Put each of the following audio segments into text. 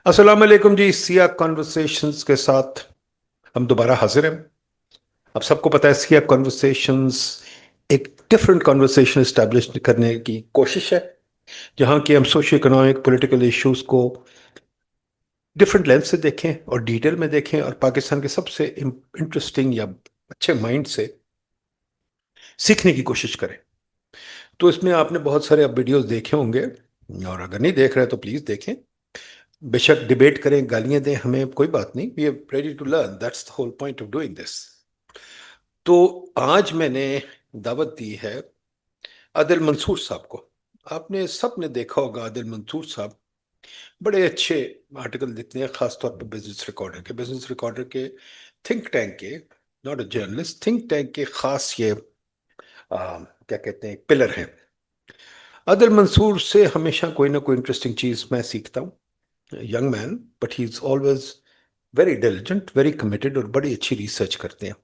अस्सलाम वालेकुम जी। सिया कॉन्वर्सेशंस के साथ हम दोबारा हाजिर हैं। अब सबको पता है सिया कॉन्वर्सेशंस एक डिफरेंट कॉन्वर्सेशन इस्टेब्लिश करने की कोशिश है, जहाँ की हम सोशो इकोनॉमिक पॉलिटिकल इश्यूज को डिफरेंट लेंस से देखें और डिटेल में देखें और पाकिस्तान के सबसे इंटरेस्टिंग या अच्छे माइंड से सीखने की कोशिश करें। तो इसमें आपने बहुत सारे अब वीडियोस देखे होंगे, और अगर नहीं देख रहे तो प्लीज़ देखें। बेशक डिबेट करें, गालियां दें, हमें कोई बात नहीं। We are ready to learn, that's the whole point of doing this. तो आज मैंने दावत दी है आदिल मंसूर साहब को। आपने सब ने देखा होगा, आदिल मंसूर साहब बड़े अच्छे आर्टिकल लिखते हैं, खासतौर पर बिजनेस रिकॉर्डर के थिंक टैंक के, not a journalist, think tank के खास ये क्या कहते हैं, पिलर हैं। आदिल मंसूर से हमेशा कोई ना कोई इंटरेस्टिंग चीज मैं सीखता हूँ। Young man, but he is always very diligent, very committed, और बड़ी अच्छी रिसर्च करते हैं।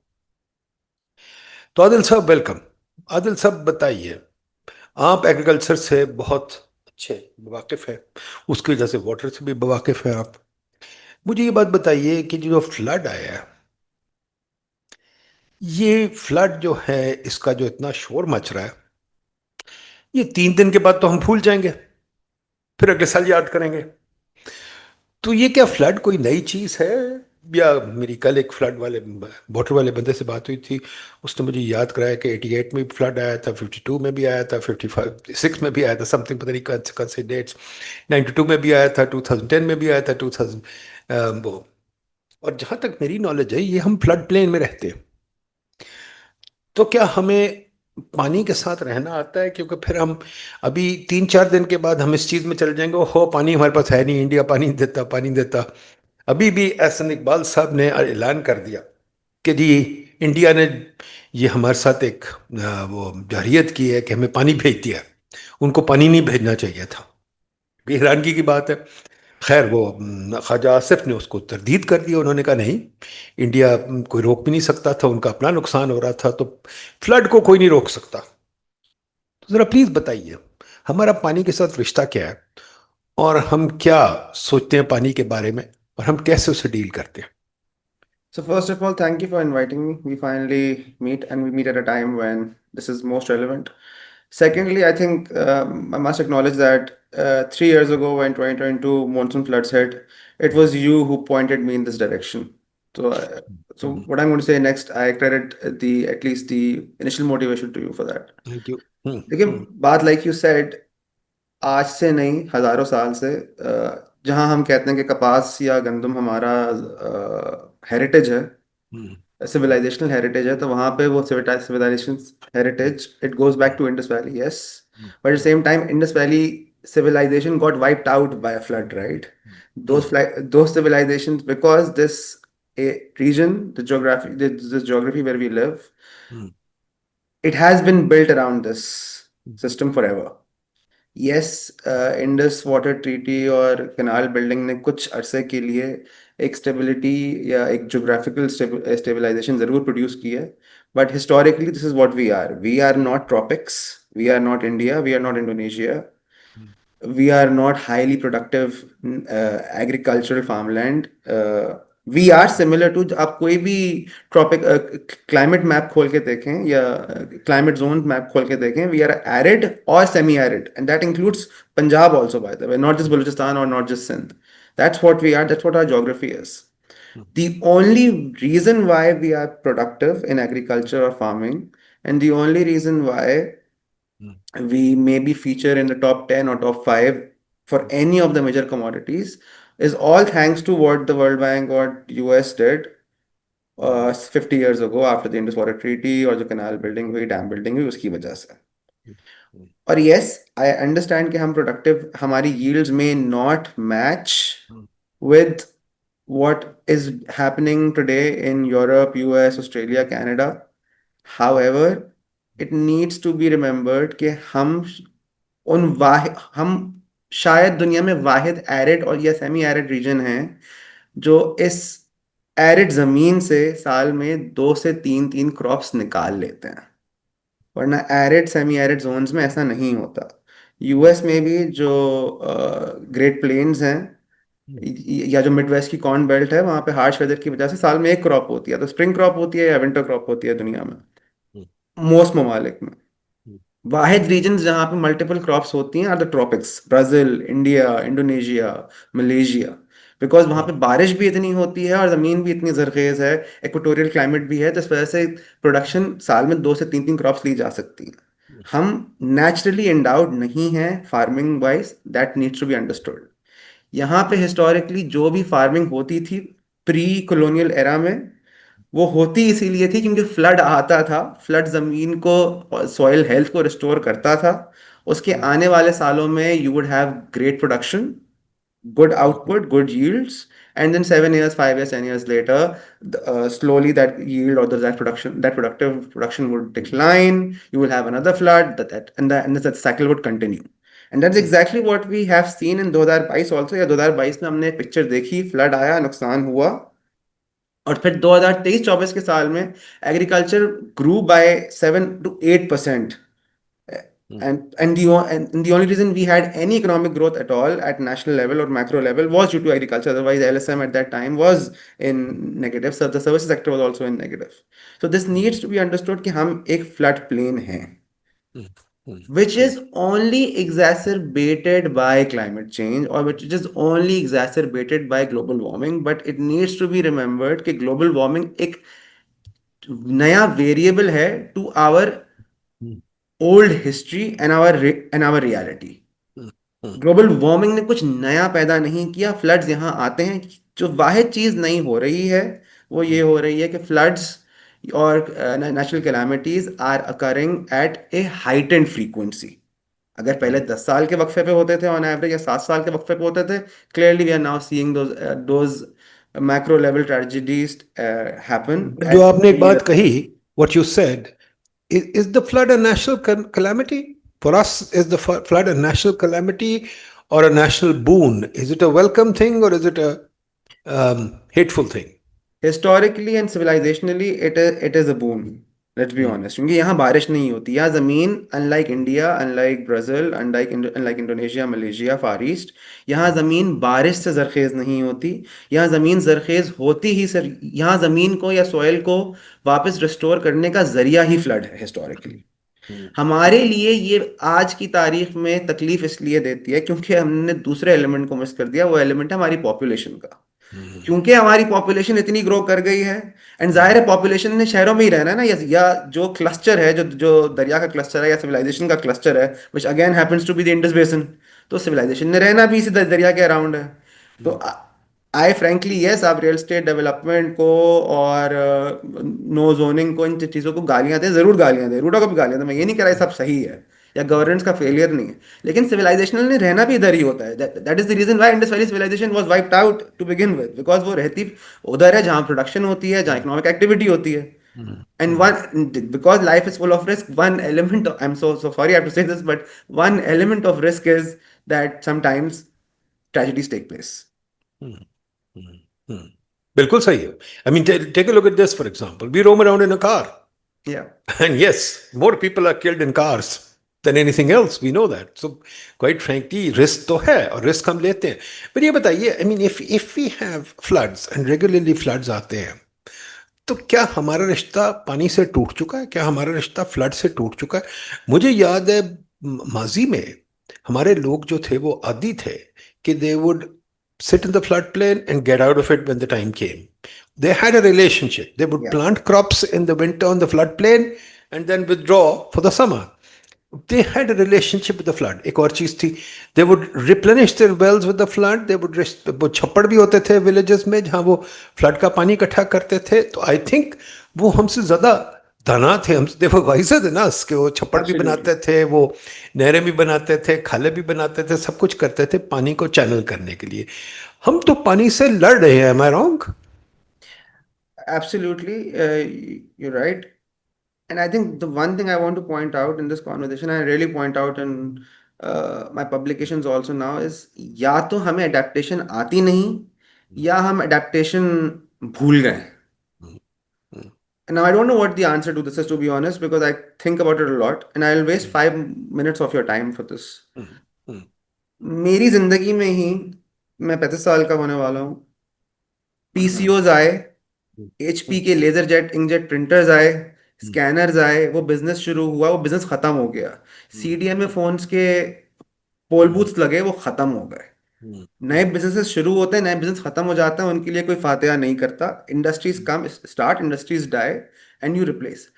तो आदिल साहब, वेलकम। आदिल साहब बताइए, आप एग्रीकल्चर से बहुत अच्छे वाकिफ हैं, उसकी वजह से वाटर से भी वाकिफ हैं आप। मुझे ये बात बताइए कि जो फ्लड आया है, ये फ्लड जो है, इसका जो इतना शोर मच रहा है, ये 3 दिन के बाद तो हम भूल जाएंगे, फिर अगले साल याद करेंगे। तो ये क्या फ्लड कोई नई चीज है? या मेरी कल एक फ्लड वाले वाटर वाले बंदे से बात हुई थी, उसने मुझे याद कराया कि 88 में भी फ्लड आया था, 52 में भी आया था, 55 6 में भी आया था, समथिंग पता नहीं कौन से डेट्स। 92 में भी आया था, 2010 में भी आया था, 2000 वो। और जहां तक मेरी नॉलेज है, ये हम फ्लड प्लेन में रहते हैं। तो क्या हमें पानी के साथ रहना आता है? क्योंकि फिर हम अभी 3 4 दिन के बाद हम इस चीज में चले जाएंगे, हो पानी हमारे पास है नहीं, इंडिया पानी नहीं देता, पानी नहीं देता। अभी भी एहसन इकबाल साहब ने ऐलान कर दिया कि जी, इंडिया ने ये हमारे साथ एक वो जारियत की है कि हमें पानी भेज दिया। उनको पानी नहीं भेजना चाहिए था। ये हैरानगी की बात है। खैर, वो ख्वाजा आसिफ ने उसको तरदीद कर दिया। उन्होंने कहा नहीं, इंडिया कोई रोक भी नहीं सकता था, उनका अपना नुकसान हो रहा था, तो फ्लड को कोई नहीं रोक सकता। तो जरा प्लीज बताइए, हमारा पानी के साथ रिश्ता क्या है, और हम क्या सोचते हैं पानी के बारे में, और हम कैसे उसे डील करते हैं? So first of all, thank you for inviting me. We finally meet and we meet at a time when this is most relevant. Secondly, I think I must acknowledge that 3 years ago when 2022 monsoon floods hit, it was you who pointed me in this direction. So, so what I'm going to say next, I credit the at least the initial motivation to you for that. Thank you. देखिए, बात like you said, आज से नहीं हजारों साल से जहां हम कहते हैं कि कपास या गंदम हमारा हेरिटेज है, सिविलाइजेशनल हेरिटेज है, तो वहां पे वो civilization heritage it goes back to Indus valley, yes, but at the same time Indus valley civilization got wiped out by a flood, right? Those civilizations, because this a region, the geography, this geography where we live, it has been built around this system forever. Yes, Indus water treaty और canal building ने कुछ अरसे के लिए एक stability या एक geographical stabilization ज़रूर प्रोड्यूस की है, but historically this is what we are not tropics, we are not India, we are not Indonesia, we are not highly productive agricultural farmland. We are similar to, आप कोई भी tropic climate map खोल के देखें या climate zone map खोल के देखें, वी आर एरिड और semi arid, and that includes Punjab also, by the way, not just Balochistan or not just Sindh. That's what we are, that's what our geography is. The only reason why we are productive in agriculture or farming, and the only reason why we maybe feature in the top 10 or top 5 for any of the major commodities is all thanks to what the World Bank or US did 50 years ago after the Indus Water Treaty, और जो canal building हुई, dam building हुई, उसकी वजह से। और yes, I understand कि हम productive, हमारी yields may not match with what is happening today in Europe, US, Australia, Canada. However, it needs to be remembered कि हम शायद दुनिया में वाहिद एरिड और या सेमी एरिड रीजन है जो इस एरिड जमीन से साल में 2 से 3 क्रॉप्स निकाल लेते हैं, वरना एरिड सेमी एरिड जोन्स में ऐसा नहीं होता। यूएस में भी जो ग्रेट प्लेन्स हैं, या जो मिड वेस्ट की कॉर्न बेल्ट है वहां पे हार्श वेदर की वजह से साल में एक क्रॉप होती है, तो स्प्रिंग क्रॉप होती है या विंटर क्रॉप होती है दुनिया में मोस्ट ममालिक में। वाहिद रीजन्स जहाँ पे मल्टीपल क्रॉप्स होती हैं are the tropics, Brazil, India, Indonesia, Malaysia. Because वहाँ पे बारिश भी इतनी होती है और ज़मीन भी इतनी जरखेज है, इक्वेटोरियल क्लाइमेट भी है, तो इस वजह से प्रोडक्शन साल में 2 से 3 क्रॉप्स ली जा सकती हैं। हम नेचुरली एंडाउड नहीं हैं farming wise, that needs to be understood. यहाँ पे हिस्टोरिकली जो भी फार्मिंग होती थी प्री कॉलोनियल एरा में, वो होती इसीलिए थी क्योंकि फ्लड आता था, फ्लड जमीन को, सॉइल हेल्थ को रिस्टोर करता था। उसके आने वाले सालों में you would have great production, good output, good yields, and then 7 years, 5 years, 10 years later, slowly that yield or that production, that productive production would decline. You will have another flood, and that cycle would continue. And that's exactly what we have seen in 2022 also. या 2022 में हमने picture देखी, flood आया, नुकसान हुआ, और फिर 2023-24 के साल में agriculture grew by 7 to 8%. And the only reason we had any economic growth at all at national level or macro level was due to agriculture. Otherwise, LSM at that time was in negative. So the services sector was also in negative. So this needs to be understood कि हम एक flood plain हैं, which is only exacerbated by climate change, or which is only exacerbated by global warming. But it needs to be remembered कि global warming एक नया variable है to our old history and our reality. Global warming ने कुछ नया पैदा नहीं किया, फ्लड्स यहाँ आते हैं। जो वाहिद चीज नहीं हो रही है वो ये हो रही है कि फ्लड्स और natural calamities are occurring at a heightened frequency. अगर पहले 10 साल के वक्फे पे होते थे ऑन एवरेज, या 7 साल के वक्फे पे होते थे, clearly we are now seeing those macro level tragedies happen जो एट आपने एक बात 3 years. कही, what you said, is the flood a national calamity? For us, is the flood a national calamity or a national boon? Is it a welcome thing or is it a hateful thing? Historically and civilisationally it is a boon, let's be honest, क्योंकि यहाँ बारिश नहीं होती। यहाँ जमीन, unlike India, unlike Brazil, unlike Indonesia, Malaysia, Far East, यहाँ जमीन बारिश से जरखेज नहीं होती। यहाँ जमीन जरखेज होती ही सर, यहाँ जमीन को या सॉइल को वापस रिस्टोर करने का जरिया ही फ्लड है हिस्टोरिकली। हमारे लिए ये आज की तारीख में तकलीफ इसलिए देती है क्योंकि हमने दूसरे एलिमेंट को मिस कर दिया। वो एलिमेंट है हमारी पॉपुलेशन का। क्योंकि हमारी पॉपुलेशन इतनी ग्रो कर गई है, एंड जाहिर है पॉपुलेशन ने शहरों में ही रहना है ना, या जो क्लस्टर है, जो जो दरिया का क्लस्टर है या सिविलाइजेशन का क्लस्टर है, which again happens to be the Indus basin, तो सिविलाइजेशन ने रहना भी इसी दरिया के अराउंड है। तो आई फ्रेंकली यस, आप रियल स्टेट डेवलपमेंट को और नो जोनिंग को, इन चीज़ों को गालियां दें, जरूर गालियां दें, रूडा को भी गालियां दें, मैं ये नहीं कह रहा ये सब सही है या गवर्नेंस का फेलियर नहीं है, लेकिन सिविलाइजेशनल ने रहना भी इधर ही होता है। That is the reason why Indus valley civilization was wiped out to begin with, because वो रहती उधर है जहाँ प्रोडक्शन होती है, जहाँ इकोनॉमिक एक्टिविटी होती है। And because life is full of risk, one element of, I'm so sorry I have to say this, but one element of risk is that sometimes tragedies take place. बिल्कुल सही है. I mean, take a look at this, for example. We roam around in a car. Yeah. And yes, more people are killed in cars than anything else. We know that. So, quite frankly, risk तो है और risk हम लेते हैं. But ये बताइए, I mean, if we have floods and regularly floods आते हैं, तो क्या हमारा रिश्ता पानी से टूट चुका है? क्या हमारा रिश्ता फ्लड से टूट चुका है? मुझे याद है माजी में हमारे लोग जो थे वो आदी थे कि they would sit in the floodplain and get out of it when the time came. They had a relationship. They would Yeah. plant crops in the winter on the floodplain and then withdraw for the summer. They had a relationship with the flood. एक और चीज थी, they would replenish their wells with the flood. They would वो छप्पड़ भी होते थे villages में जहाँ वो flood का पानी इकट्ठा करते थे. तो I think वो हमसे ज्यादा दाना थे, हम they were wiser than us कि वो छप्पड़ भी Absolutely. बनाते थे, वो नहरें भी बनाते थे, खाले भी बनाते थे, सब कुछ करते थे पानी को चैनल करने के लिए. हम तो पानी से लड़ रहे हैं. Am I wrong? Absolutely, you're right. And I think the one thing I want to point out in this conversation, I really point out in my publications also now, is या तो हमें adaptation आती नहीं, या हम adaptation भूल गए. And now I don't know what the answer to this is, to be honest, because I think about it a lot, and I'll waste 5 minutes of your time for this. मेरी जिंदगी में ही मैं 35 साल का होने वाला हूँ। हाँ, पीसीओज आए, हम्म, एचपी के लेजर जेट इंकजेट प्रिंटर्स आए, हम्म, स्कैनर्स आए, वो बिजनेस शुरू हुआ, वो बिजनेस खत्म हो गया। हम्म, सीडीएमए फोन्स के पोल हम्म, बूथ्स लगे, वो खत्म हो गए। हम्म, नए बिजनेसेस शुरू होते हैं, नए बिजनेस खत्म हो जाते हैं, उनके लिए कोई फातिहा नहीं करता। Industries come start, industries die, and you replace.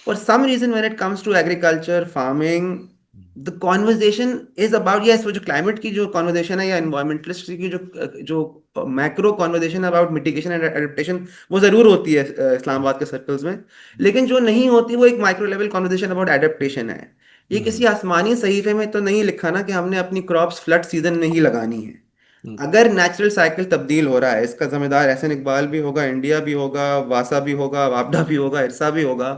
For some reason, when it comes to agriculture, farming, the conversation is about, yes, वो जो climate की जो conversation है, या environmentalist की जो macro conversation about mitigation and adaptation, वो जरूर होती है इस्लामाबाद के सर्कल्स में। लेकिन जो नहीं होती, वो एक micro level conversation about adaptation है। ये किसी आसमानी सहीफे में तो नहीं लिखा ना कि हमने अपनी क्रॉप्स फ्लड सीजन में ही लगानी है। अगर नेचुरल साइकिल तब्दील हो रहा है, इसका जिम्मेदार एहसन इकबाल भी होगा, इंडिया भी होगा, वासा भी होगा, वापडा भी होगा, इरसा भी होगा।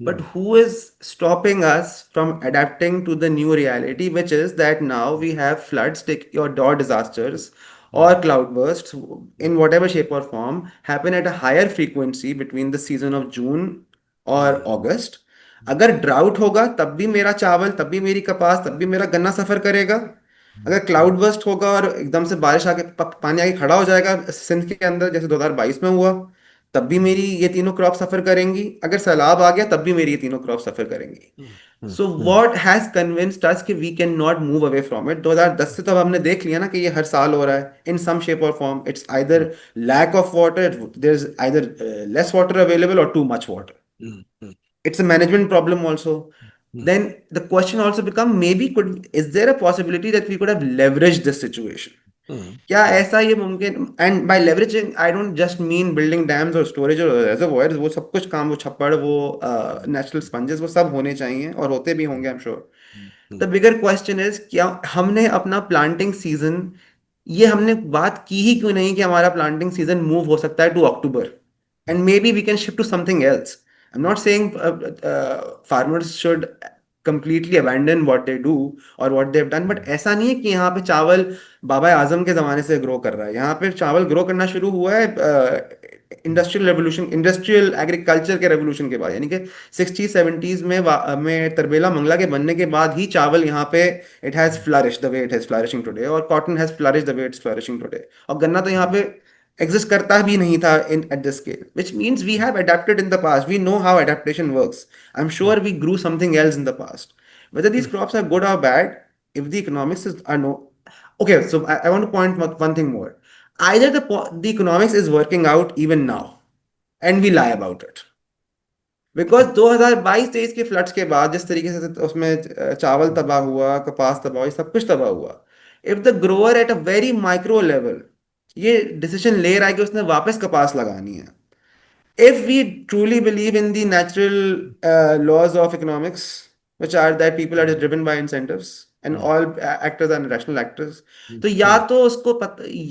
But who is stopping us from adapting to the new reality, which is that now we have floods, take your door disasters, or cloudbursts in whatever shape or form happen at a higher frequency between the season of June और अगस्त। अगर drought होगा तब भी मेरा चावल, तब भी मेरी कपास, तब भी मेरा गन्ना सफर करेगा। अगर क्लाउड बर्स्ट होगा और एकदम से बारिश आके पानी आके खड़ा हो जाएगा सिंध के अंदर, जैसे 2022 में हुआ, तब भी मेरी ये तीनों क्रॉप सफर करेंगी। अगर सैलाब आ गया तब भी मेरी ये तीनों क्रॉप सफर करेंगी। So what has convinced us कि we can not move away from it? 2010 से तब हमने देख लिया ना कि ये हर साल हो रहा है in some shape or form. It's either lack of water, there is either less water available or too much water. It's a management problem also. Then the question also become, maybe could, is there a possibility that we could have leveraged this situation? क्या ऐसा ये मुमकिन? And by leveraging I don't just mean building dams और storage और reservoirs, वो सब कुछ काम, वो छप्पड़, वो नेचुरल स्पंजेस, वो सब होने चाहिए और होते भी होंगे, आई am sure. The bigger question is, क्या हमने अपना प्लांटिंग सीजन, ये हमने बात की ही क्यों नहीं कि हमारा प्लांटिंग सीजन मूव हो सकता है to October, and maybe we can shift to something else. I am not saying farmers should completely abandon what they do or what they've done, but ऐसा नहीं है कि यहाँ पे चावल बाबा आजम के जमाने से ग्रो कर रहा है। यहाँ पे चावल ग्रो करना शुरू हुआ है इंडस्ट्रियल रेवोल्यूशन, इंडस्ट्रियल एग्रीकल्चर के रेवोल्यूशन के बाद, यानी कि 60 70s में में तरबेला मंगला के बनने के बाद ही चावल यहाँ पे it has flourish the way it has flourishing today, और cotton has flourish the way it's flourishing today. और गन्ना तो यहाँ पे एग्जिस्ट करता भी नहीं था in at this scale, which means we have adapted in the past, we know how adaptation works. I'm sure we grew something else in the past. Whether these crops are good or bad, if the economics is are no, okay, so I want to point one thing more. Either the economics is working out even now and we lie about it, because 2022-23 के floods के बाद जिस तरीके से उसमें चावल तबाह हुआ, कपास तबाह हुई, सब कुछ तबाह हुआ। If the grower at a very micro level ये डिसीजन ले रहा है कि उसने वापस कपास लगानी है, if we truly believe in the natural laws of economics, which are that people are driven by incentives and all actors are rational actors, तो या तो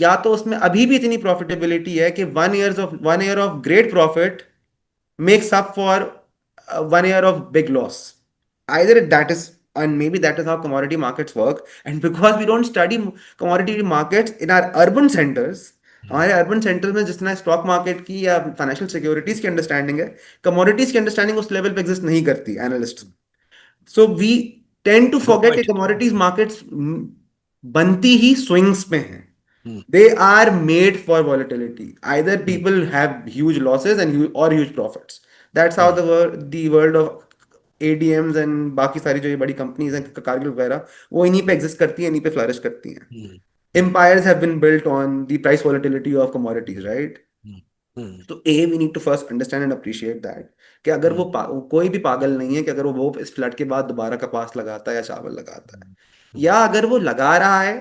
या तो उसमें अभी भी इतनी प्रॉफिटेबिलिटी है कि 1 year of great profit makes up for 1 year of big loss. Either that is, and maybe that is how commodity markets work. And because we don't study commodity markets in our urban centers, हमारे urban centres में जितना stock market की या financial securities की understanding है, commodities की understanding उस level पे एग्जिस्ट नहीं करती analyst. So we tend to Good forget कि point. कमोडिटीज मार्केट्स बनती ही स्विंग्स पे हैं। They are made for volatility. Either people have huge losses and or huge profits. That's how the world of ADMs and बाकी सारी जो ये बड़ी कंपनीज हैं, कारगिल वगैरह, वो इन्हीं पे एग्जिस्ट करती हैं, इन्हीं पे फ्लरिश करती हैं। Empires have been built on the price volatility of commodities, right? तो we need to first understand and appreciate that कि अगर वो कोई भी पागल नहीं है कि अगर वो इस फ्लड के बाद दोबारा कपास लगाता है या चावल लगाता है, या अगर वो लगा रहा है,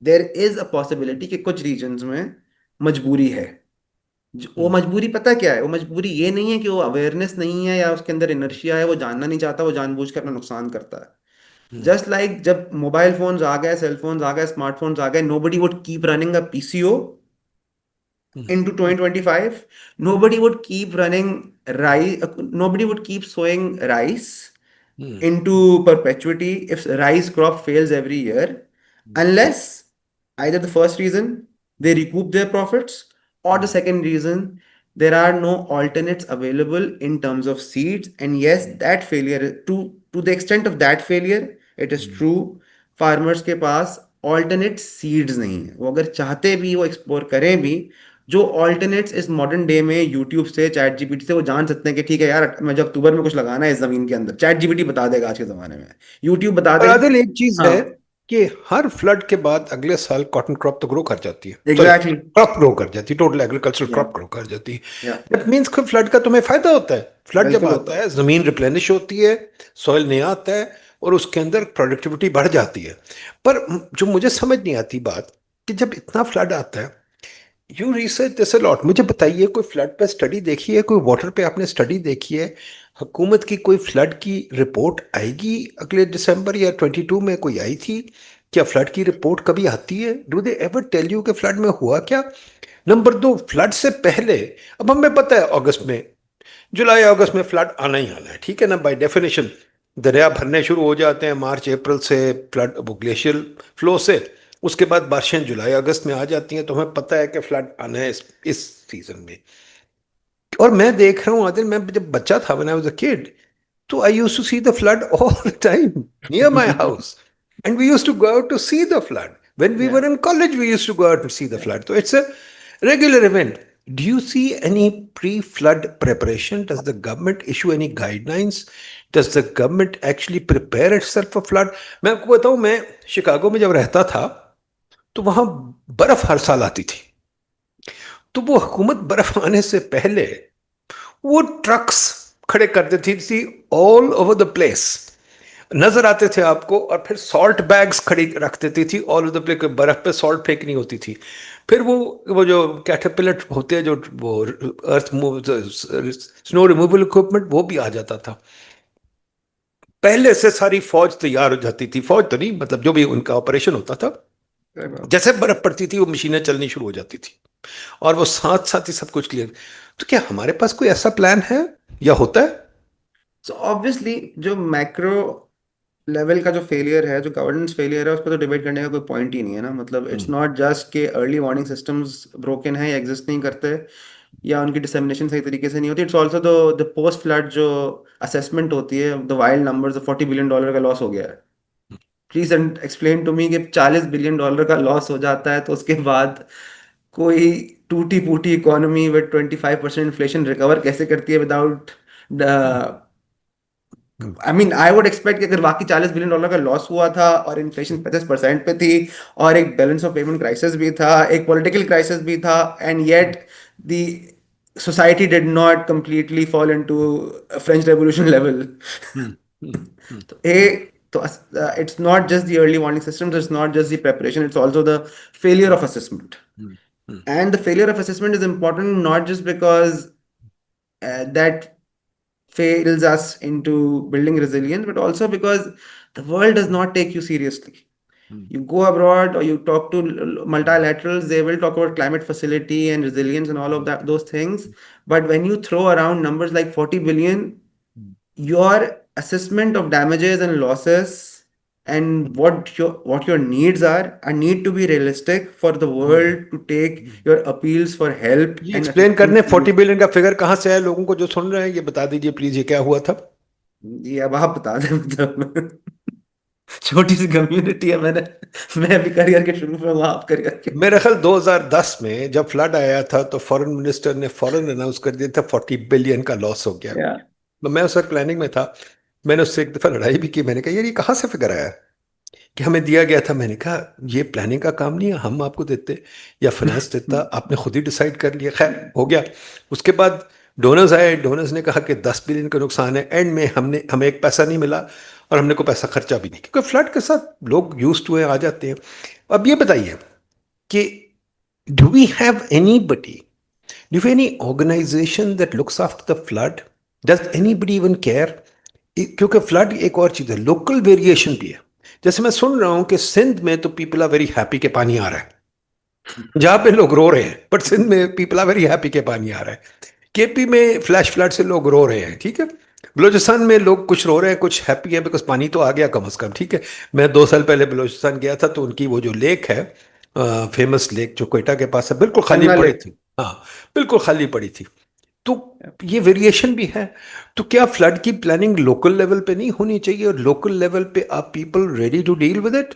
देर इज अ पॉसिबिलिटी कि कुछ रीजन्स में मजबूरी है। वो मजबूरी पता क्या है? वो मजबूरी ये नहीं है कि वो अवेयरनेस नहीं है या उसके अंदर इनर्शिया है, वो जानना नहीं चाहता, वो जानबूझ के अपना नुकसान करता है। जस्ट लाइक जब मोबाइल फोन्स आ गए, सेल फोन्स आ गए, स्मार्टफोन्स आ गए, nobody would keep running a PCO into 2025. Nobody would keep running rice, nobody would keep sowing rice into perpetuity if rice crop fails every year, unless either the first reason they recoup their profits, or the second reason there are no alternates available in terms of seeds. And yes, that failure, to the extent of that failure, it is true, farmers के पास alternate seeds नहीं है। वो अगर चाहते भी, वो explore करें भी, जो ऑल्टरनेट्स इस मॉडर्न डे में यूट्यूब से, चैट जीपीटी से वो जान सकते हैं कि ठीक है यार, मुझे अक्टूबर में कुछ लगाना है इस जमीन के अंदर, चैट जीपीटी बता देगा आज के जमाने में, यूट्यूब बता और देगा। आदिल, एक चीज हाँ, है कि हर फ्लड के बाद अगले साल कॉटन क्रॉप तो ग्रो कर जाती है, सॉरी, एग्जैक्टली। क्रॉप ग्रो कर जाती है, टोटल एग्रीकल्चरल या क्रॉप ग्रो कर जाती है। या दैट मीन्स कि फ्लड का तुम्हें फायदा होता है। फ्लड जब बिल्कुल आता होता है, जमीन रिप्लेनिश होती है, सॉइल नया आता है, और उसके अंदर प्रोडक्टिविटी बढ़ जाती है। पर जो मुझे समझ नहीं आती बात, कि जब इतना फ्लड आता है, you research this a lot, मुझे बताइए कोई फ्लड पे स्टडी देखी है, कोई वाटर पे आपने स्टडी देखी है? हुकूमत की कोई फ्लड की रिपोर्ट आएगी अगले दिसंबर या 22 में? कोई आई थी क्या फ्लड की रिपोर्ट? कभी आती है? Do they ever tell you कि फ्लड में हुआ क्या? नंबर दो, फ्लड से पहले, अब हमें पता है अगस्त में, जुलाई अगस्त में फ्लड आना ही आना है, ठीक है ना, बाय डेफिनेशन। दरिया भरने शुरू हो जाते हैं मार्च अप्रैल से, फ्लड वो ग्लेशियल फ्लो से। उसके बाद बारिशें जुलाई अगस्त में आ जाती हैं, तो हमें पता है कि फ्लड आना है इस सीजन में। और मैं देख रहा हूँ आदिल, मैं जब बच्चा था, when I was a kid, so I used to see the flood all the time near my है। house. And we used to go out to see the flood. When we या were in college, we used to go out to see the flood. So it's a regular event. Do you see any pre-flood preparation? Does the government issue any guidelines? Does the government actually prepare itself for flood? मैं आपको बताऊं, मैं Chicago में जब रहता था, तो वहां बर्फ हर साल आती थी। तो वो हुकूमत बर्फ आने से पहले वो ट्रक्स खड़े कर देती थी ऑल ओवर द प्लेस, नजर आते थे आपको, और फिर सॉल्ट बैग्स खड़ी रख देती थी ऑल ओवर द प्लेस। बर्फ पे सॉल्ट फेंकनी होती थी। फिर वो जो कैटरपिलर होते हैं, जो वो अर्थ स्नो रिमूवल इक्विपमेंट, वो भी आ जाता था। पहले से सारी फौज तैयार हो जाती थी, फौज तो नहीं, मतलब जो भी उनका ऑपरेशन होता था, सही बात। जैसे बर्फ पड़ती थी वो मशीनें चलनी शुरू हो जाती थी, और वो साथ साथ ही सब कुछ क्लियर। तो क्या हमारे पास कोई ऐसा प्लान है, या होता है? सो ऑब्वियसली जो मैक्रो लेवल का जो फेलियर है, जो गवर्नेंस फेलियर है, उस पर तो डिबेट करने का कोई पॉइंट ही नहीं है ना। मतलब इट्स नॉट जस्ट के अर्ली वार्निंग सिस्टम्स ब्रोकन है या एग्जिस्ट नहीं करते, या उनकी डिसमिनेशन सही तरीके से नहीं होती। It's also the post flood जो असेसमेंट होती है, द वाइल्ड नंबर्स, $40 बिलियन का लॉस हो गया है। प्लीज एक्सप्लेन टू मी कि $40 बिलियन का लॉस हो जाता है, तो उसके बाद कोई टूटी फूटी इकोनॉमी विद 25% इन्फ्लेशन रिकवर कैसे करती है without, I mean I would expect कि अगर बाकी $40 बिलियन का लॉस हुआ था और इन्फ्लेशन 50% पे थी, और एक बैलेंस ऑफ पेमेंट क्राइसिस भी था, एक पॉलिटिकल क्राइसिस भी था, and yet the society did not completely fall into French revolution level. तो ए तो it's not just the early warning systems, it's not just the preparation, it's also the failure of assessment. And the failure of assessment is important not just because that fails us into building resilience, but also because the world does not take you seriously. You go abroad or you talk to multilaterals, they will talk about climate facility and resilience and all of that, those things. But when you throw around numbers like 40 billion, your assessment of damages and losses and what your needs are need to be realistic for the world to take your appeals for help ये and explain करने, assistance। 40 billion का figure कहाँ से आया? लोगों को जो सुन रहे हैं ये बता दीजिए प्लीज, ये क्या हुआ था? ये अब आप बता दें, मतलब छोटी सी कम्युनिटी है। मैं अभी करियर के शुरू में हूँ, आप करियर के। मेरा ख्याल 2010 में जब फ्लड आया था, तो फॉरेन मिनिस्टर ने फॉरेन अनाउंस कर दिया था 40 बिलियन का लॉस हो गया। या तो मैं उस वक्त प्लानिंग में था। मैंने उससे एक दफा लड़ाई भी की, मैंने कहा यार ये कहाँ से फिगर आया कि हमें दिया गया था? मैंने कहा ये प्लानिंग का काम नहीं है, हम आपको देते या फाइनेंस देता, आपने खुद ही डिसाइड कर लिया। खैर हो गया। उसके बाद डोनर्स आए, डोनर्स ने कहा कि 10 बिलियन का नुकसान है। एंड में हमें एक पैसा नहीं मिला, और हमने को पैसा खर्चा भी नहीं, क्योंकि फ्लड के साथ लोग यूज टू है, आ जाते हैं। अब ये बताइए कि do we have anybody, do we any organization that looks after the flood? Does anybody even care? क्योंकि फ्लड एक और चीज है, लोकल वेरिएशन भी है। जैसे मैं सुन रहा हूं कि सिंध में तो पीपल आर वेरी हैप्पी के पानी आ रहा है, जहां पे लोग रो रहे हैं, बट सिंध में पीपल आर वेरी हैप्पी के पानी आ रहा है। केपी में फ्लैश फ्लड से लोग रो रहे हैं, ठीक है। बलूचिस्तान में लोग कुछ रो रहे हैं, कुछ हैप्पी है, बिकॉज पानी तो आ गया कम अज कम, ठीक है। मैं 2 साल पहले बलूचिस्तान गया था, तो उनकी वो जो लेक है, फेमस लेक जो कोयटा के पास है, बिल्कुल खाली यमुना पड़ी लेक। थी। हाँ, बिल्कुल खाली पड़ी थी। तो ये वेरिएशन भी है। तो क्या फ्लड की प्लानिंग लोकल लेवल पे नहीं होनी चाहिए, और लोकल लेवल पे are people ready to deal with it?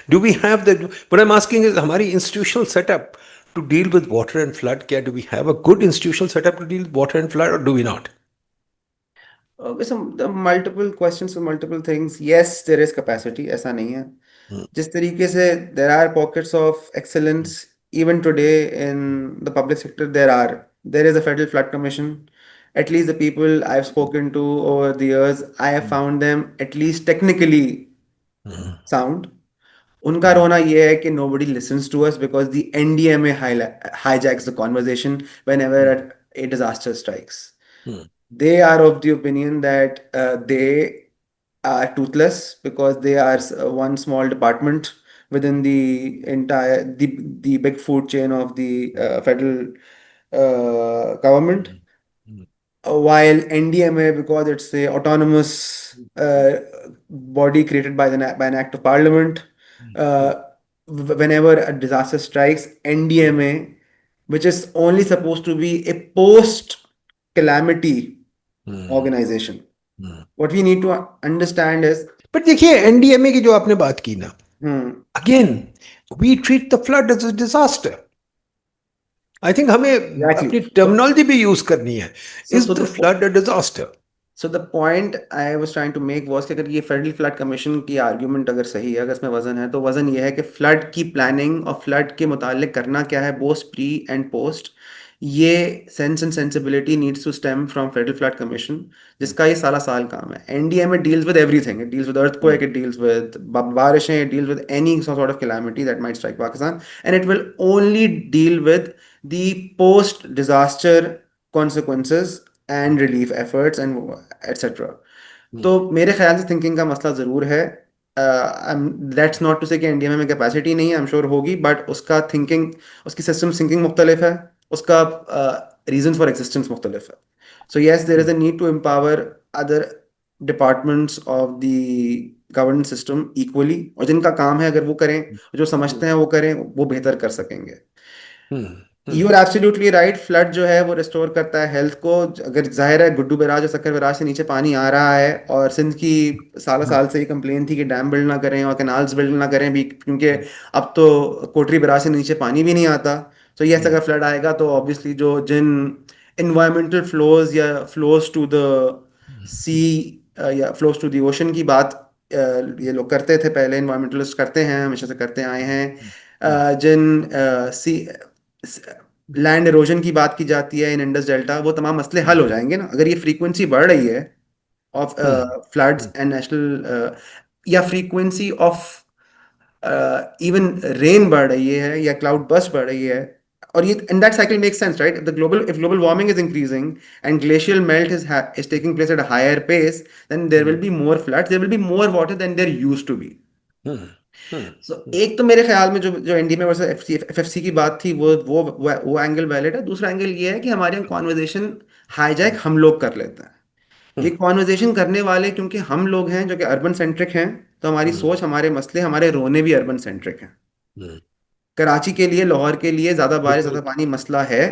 Do we have the? What I'm asking is, हमारी institutional setup to deal with water and flood, क्या do we have a good institutional setup to deal with water and flood, or do we not? with some the multiple questions for multiple things. Yes, there is capacity. ऐसा नहीं है. Hmm. जिस तरीके से there are pockets of excellence even today in the public sector, there is a federal flood commission. At least the people I've spoken to over the years, I have found them at least technically Hmm. sound. उनका रोना ये है कि nobody listens to us because the NDMA hijacks the conversation whenever a disaster strikes. Hmm. They are of the opinion that they are toothless because they are one small department within the big food chain of the federal government. Hmm. While NDMA, because it's a autonomous body created by by an act of parliament, uh, whenever a disaster strikes, NDMA, which is only supposed to be a post calamity Hmm. organization. Hmm. What we need to understand is, But देखिए NDMA की जो आपने बात की ना, hmm, again we treat the flood as a disaster. I think हमें exactly. अपनी terminology भी यूज करनी है. So, is so the the flood a disaster? So the point I was trying to make was कि अगर ये federal Flood commission की argument अगर सही है, अगर इसमें वजन है, तो वजन ये है कि फ्लड की प्लानिंग और फ्लड के मुतालिक करना क्या है, बोथ प्री एंड पोस्ट, ये sense and sensibility needs to stem from Federal Flood Commission, जिसका ये साला साल काम है. NDMA deals with everything. It deals with earthquake, it deals with बारिशें, it deals with any sort of calamity that might strike Pakistan, and it will only deal with the post disaster consequences and relief efforts and etc. तो मेरे ख्याल से thinking का मसला ज़रूर है. That's not to say कि इंडिया में कैपेसिटी नहीं है, आई एम श्योर होगी, बट उसका थिंकिंग, उसकी सिस्टम थिंकिंग मुख्तलिफ है, उसका रीजन फॉर एग्जिस्टेंस मुख्तलिफ है. So yes, there is a need to empower other departments of the governance system equally, और जिनका काम है अगर वो करें, जो समझते हैं वो करें, वो बेहतर कर सकेंगे. You are absolutely right. Flood जो है वो रिस्टोर करता है हेल्थ को. अगर जाहिर है गुड्डू बैराज और सक्कर बैराज से नीचे पानी आ रहा है, और सिंध की साल साल से ये कंप्लेन थी कि डैम बिल्ड ना करें और कैनाल्स बिल्ड ना करें भी, क्योंकि अब तो कोटरी बैराज से नीचे पानी भी नहीं आता. तो ये अगर फ्लड आएगा तो ऑब्वियसली जो जिन इन्वायरमेंटल फ्लोज या फ्लोज टू द सी या फ्लोज टू द ओशन की बात ये लोग करते थे पहले, इन्वायरमेंटलिस्ट करते हैं, हमेशा से करते आए हैं. जिन सी लैंड इरोजन की बात की जाती है इन इंडस डेल्टा, वो तमाम मसले हल हो जाएंगे ना अगर ये फ्रीक्वेंसी बढ़ रही है ऑफ फ्लड्स एंड नेशनल, या फ्रीक्वेंसी ऑफ इवन रेन बढ़ रही है या क्लाउड बर्स्ट बढ़ रही है. और ये and that cycle makes sense, right? The global if global warming is increasing and glacial melt is taking place at a higher pace, then there will be more floods, there will be more water than there used to be. So एक तो मेरे ख्याल में जो जो NDMA versus FFC की बात थी, वो एंगल वैलिड है. दूसरा एंगल ये है कि हमारे यहाँ कॉन्वर्जेशन हाईजैक हम लोग कर लेते हैं. ये कॉन्वर्जेशन करने वाले क्योंकि हम लोग हैं जो कि अर्बन सेंट्रिक हैं, तो हमारी सोच, हमारे मसले, हमारे रोने भी अर्बन सेंट्रिक हैं. कराची के लिए, लाहौर के लिए ज़्यादा बारिश, ज़्यादा पानी मसला है.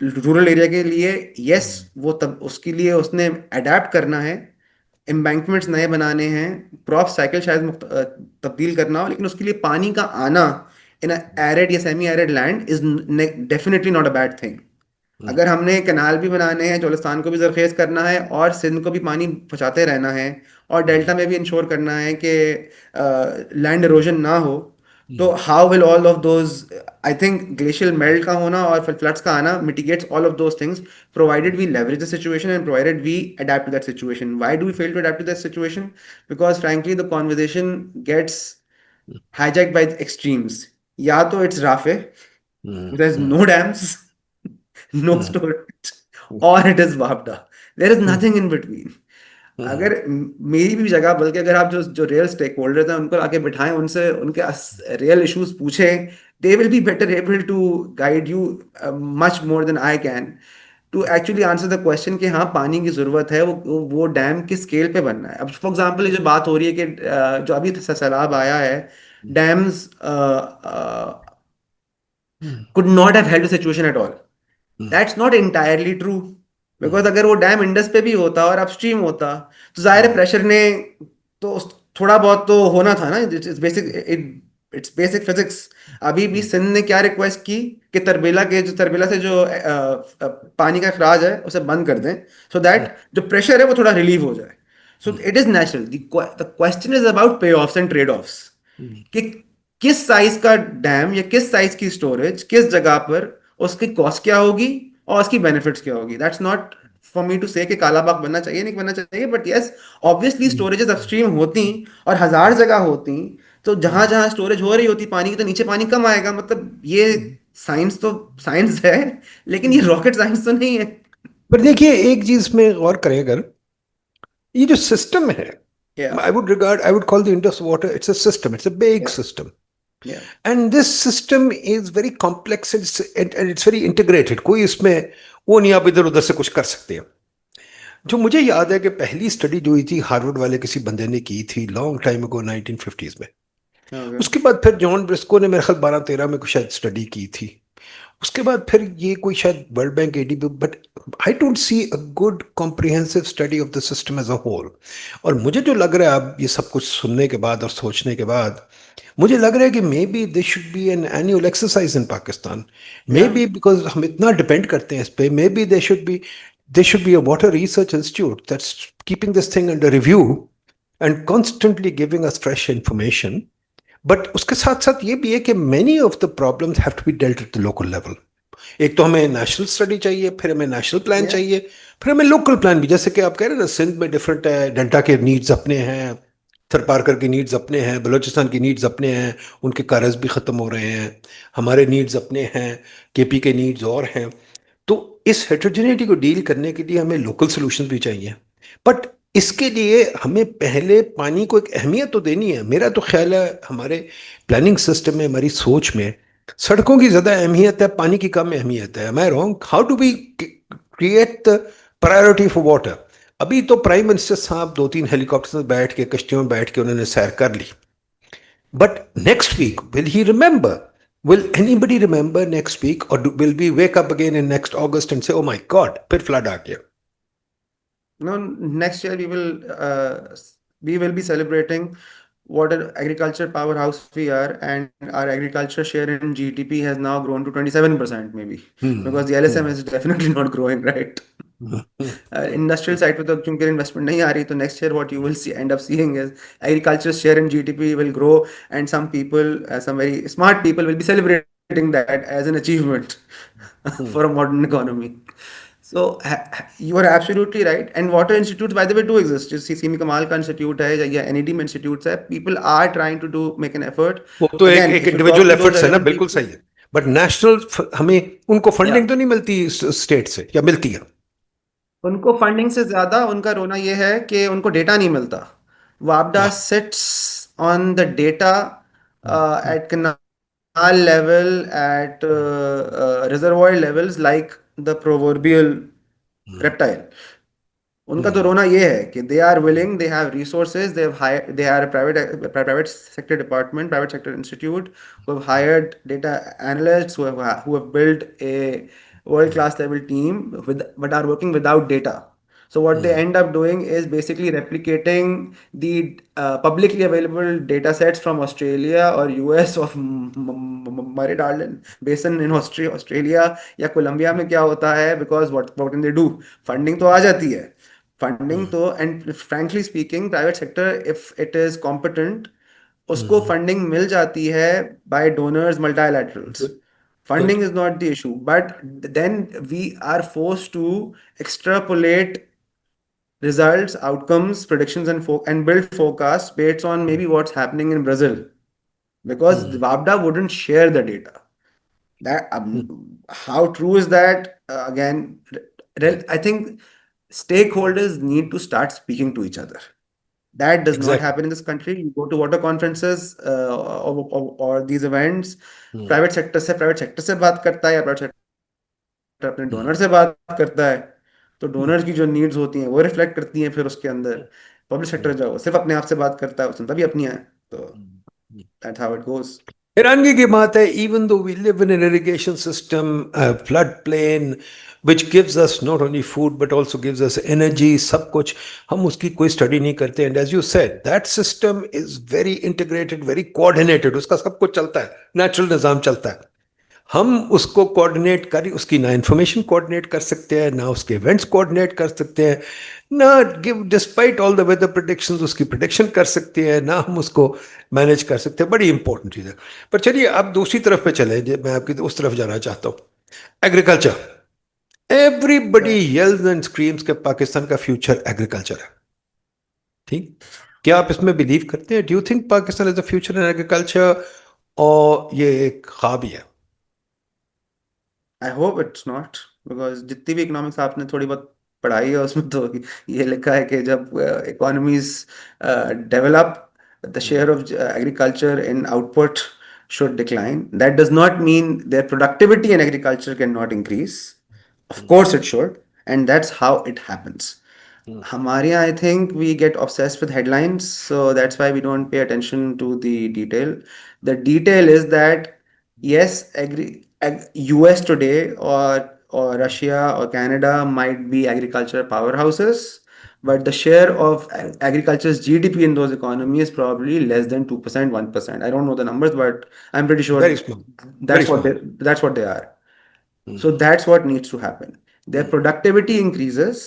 रूरल एरिया के लिए यस, वो तब उसके लिए उसने अडेप्ट करना है, एम्बैंकमेंट्स नए बनाने हैं, क्रॉप साइकिल शायद तब्दील करना हो, लेकिन उसके लिए पानी का आना इन एरिड या semi arid land is definitely not a bad thing. अगर हमने कैनाल भी बनाने हैं, चोलिस्तान को भी जरखेज करना है और सिंध को भी पानी पहुंचाते रहना है, और डेल्टा में भी इंश्योर करना है कि लैंड इरोजन ना हो, तो how will all of those, I think glacial melt का होना और फिर फ्लड्स का आना mitigates all of those things, provided we leverage the situation and provided we adapt to that situation. Why do we fail to adapt to that situation? Because frankly the conversation gets hijacked by the extremes. या तो it's Rafeh, there's no dams, no storage, or it is Wapda. There is nothing in between. अगर मेरी भी जगह, बल्कि अगर आप जो जो रियल स्टेक होल्डर्स हैं उनको आके बिठाएं, उनसे उनके रियल इश्यूज पूछें, they will be better able to guide you much more than I can to actually answer the question कि हाँ पानी की ज़रूरत है, वो डैम किस स्केल पे बनना है. अब फॉर एग्जांपल ये जो बात हो रही है कि जो अभी सैलाब आया है, dams could not have helped the situation at all. That's not entirely true. Because अगर वो डैम इंडस पे भी होता और अपस्ट्रीम होता, तो जाहिर है प्रेशर ने तो थोड़ा बहुत तो होना था ना, it's basic, it's basic physics. अभी भी सिंध ने क्या रिक्वेस्ट की कि तरबेला से जो पानी का अखराज है उसे बंद कर दें, सो दैट जो प्रेशर है वो थोड़ा रिलीव हो जाए। So it is natural, the question is about पे ऑफ्स एंड ट्रेड ऑफ्स, कि किस साइज का डैम या किस साइज की स्टोरेज किस जगह पर, उसकी कॉस्ट क्या होगी और उसकी बेनिफिट्स क्या होगी। That's not for me to say कि काला बाग बनना चाहिए नहीं बनना चाहिए, but yes, obviously storages upstream होती और हजार जगह होती, तो जहां जहां स्टोरेज हो रही होती पानी की, तो नीचे पानी कम आएगा। मतलब ये साइंस तो साइंस है, लेकिन ये रॉकेट साइंस तो नहीं है। पर देखिए एक चीज में गौर करें अगर, ये जो सिस्टम है, या I would call the Indus water, it's a system, it's a big या system. या And this system is very complex, and it's very integrated. कोई इसमें वो नहीं आप इधर उधर से कुछ कर सकते हैं। जो मुझे याद है कि पहली स्टडी जो हुई थी हार्वर्ड वाले किसी बंदे ने की थी लॉन्ग टाइम अगो 1950s में। ओके उसके बाद फिर जॉन ब्रिस्को ने मेरे ख्याल 12-13 में कुछ शायद स्टडी की थी। उसके बाद फिर ये कोई शायद World Bank ADB, but I don't see a good comprehensive study of the system as a whole. और मुझे जो लग रहा है अब ये सब कुछ सुनने के बाद और सोचने के बाद, मुझे लग रहा है कि maybe this should be an annual exercise in Pakistan. May या बी बिकॉज हम इतना डिपेंड करते हैं इस पे, maybe they should be a water research institute that's keeping this thing under review and constantly giving us fresh information. But उसके साथ साथ ये भी है कि many of the problems have to be dealt at the local level. एक तो हमें नेशनल स्टडी चाहिए, फिर हमें नेशनल प्लान या चाहिए, फिर हमें लोकल प्लान भी। जैसे कि आप कह रहे हैं ना, सिंध में डिफरेंट है, डेल्टा के नीड्स अपने हैं, थरपारकर की नीड्स अपने हैं, बलूचिस्तान की नीड्स अपने हैं, उनके कारज भी ख़त्म हो रहे हैं, हमारे नीड्स अपने हैं, केपी के नीड्स और हैं। तो इस हेट्रोजेनिटी को डील करने के लिए हमें लोकल सोल्यूशन भी चाहिए। बट इसके लिए हमें पहले पानी को एक अहमियत तो देनी है। मेरा तो ख्याल है हमारे प्लानिंग सिस्टम में, हमारी सोच में सड़कों की ज़्यादा अहमियत है, पानी की कम अहमियत है। Am I wrong? How do we create the priority for water? अभी तो प्राइम मिनिस्टर साहब 2-3 हेलीकॉप्टर में बैठ के, कश्तियों में बैठ के उन्होंने सैर कर ली। But next week, will he remember? Will anybody remember next week, or will we wake up again in next August and say, "Oh my God, फिर flood आ गया"? No, next year we will be celebrating what an agriculture powerhouse we are, and our agriculture share in GDP has now grown to 27% maybe, because Hmm. the LSM Hmm. is definitely not growing, right? Hmm. Industrial side पे तो क्योंकि investment नहीं आ रही, तो next year what you will see end up seeing is agriculture share in GDP will grow, and some people, some very smart people will be celebrating that as an achievement Hmm. for a modern economy. So you are absolutely right. And water institutes, by the way, do exist. जैसे semi कमाल का institute है या NED में institutes है, people are trying to do make an effort. वो तो एक Again, एक if you talk individual to those efforts है ना, relevant बिल्कुल people, सही है। बट नेशनल हमें उनको फंडिंग yeah, तो नहीं मिलती स्टेट से, या मिलती है? उनको फंडिंग से ज्यादा उनका रोना ये है कि उनको डेटा नहीं मिलता। वापडा हाँ। Sits on the data hmm, at canal level, at reservoir levels, like the proverbial hmm, reptile. उनका तो हम्म, रोना ये है कि they are willing, they have resources, they have hire, they are private sector department, private sector institute, who have hired data analysts, who have built a world class level team with, but are working without data. So what they hmm, end up doing is basically replicating the publicly available data sets from Australia or US of Murray-Darling basin in Australia या Columbia में क्या होता है, because what can they do? Funding तो आ जाती है, funding hmm, तो, and frankly speaking private sector if it is competent, उसको हम्म। फंडिंग मिल जाती है by donors multilaterals. Good, good. Funding is not the issue, but then we are forced to extrapolate results, outcomes, predictions, and build forecasts based on maybe what's happening in Brazil, because hmm, WAPDA wouldn't share the data. That how true is that? Again, I think stakeholders need to start speaking to each other. That does not exactly. happen in this country. You go to water conferences or these events, hmm, private sector से बात करता है, या private sector अपने हम्म, donor से बात करता है, तो हम्म, डोनर की जो नीड्स होती हैं वो रिफ्लेक्ट करती हैं फिर उसके अंदर। पब्लिक सेक्टर हम्म, जो सिर्फ अपने आप से बात करता है, वो सुनता भी अपनी है, तो hmm. That's how it goes. हैरानगी की बात है, even though we live in an irrigation system, flood plain which gives us not only food but also gives us energy, सब कुछ, हम उसकी कोई स्टडी नहीं करते. And as you said that system is very integrated, very coordinated, उसका सब कुछ चलता है, नेचुरल निज़ाम चलता है. हम उसको कोऑर्डिनेट कर, उसकी ना इंफॉर्मेशन कोऑर्डिनेट कर सकते हैं, ना उसके इवेंट्स कोऑर्डिनेट कर सकते हैं, ना give despite all the weather predictions उसकी प्रिडिक्शन कर सकते हैं, ना हम उसको मैनेज कर सकते हैं. बड़ी इंपॉर्टेंट चीज़ है. पर चलिए अब दूसरी तरफ पे चले, मैं आपकी उस तरफ जाना चाहता हूँ. एग्रीकल्चर. एवरीबडी येल्स एंड स्क्रीम्स के पाकिस्तान का फ्यूचर एग्रीकल्चर है. ठीक, क्या आप इसमें बिलीव करते हैं? Do you think Pakistan is the future in agriculture, और ये एक ख्वाब ही है? I hope it's not, because जितनी भी इकोनॉमिक्स आपने थोड़ी बहुत पढ़ाई है उसमें तो ये लिखा है कि जब economies develop, the share of agriculture in output should decline. That does not mean their productivity in agriculture cannot increase. Of course it should, and that's how it happens. हमारे यहाँ, I think we get obsessed with headlines, so that's why we don't pay attention to the detail. The detail is that yes, US today or Russia or Canada might be agricultural powerhouses, but the share of agriculture's GDP in those economies is probably less than 2%, 1%. I don't know the numbers, but I'm pretty sure very small. Very small. that's what they are. So that's what needs to happen. Their productivity increases,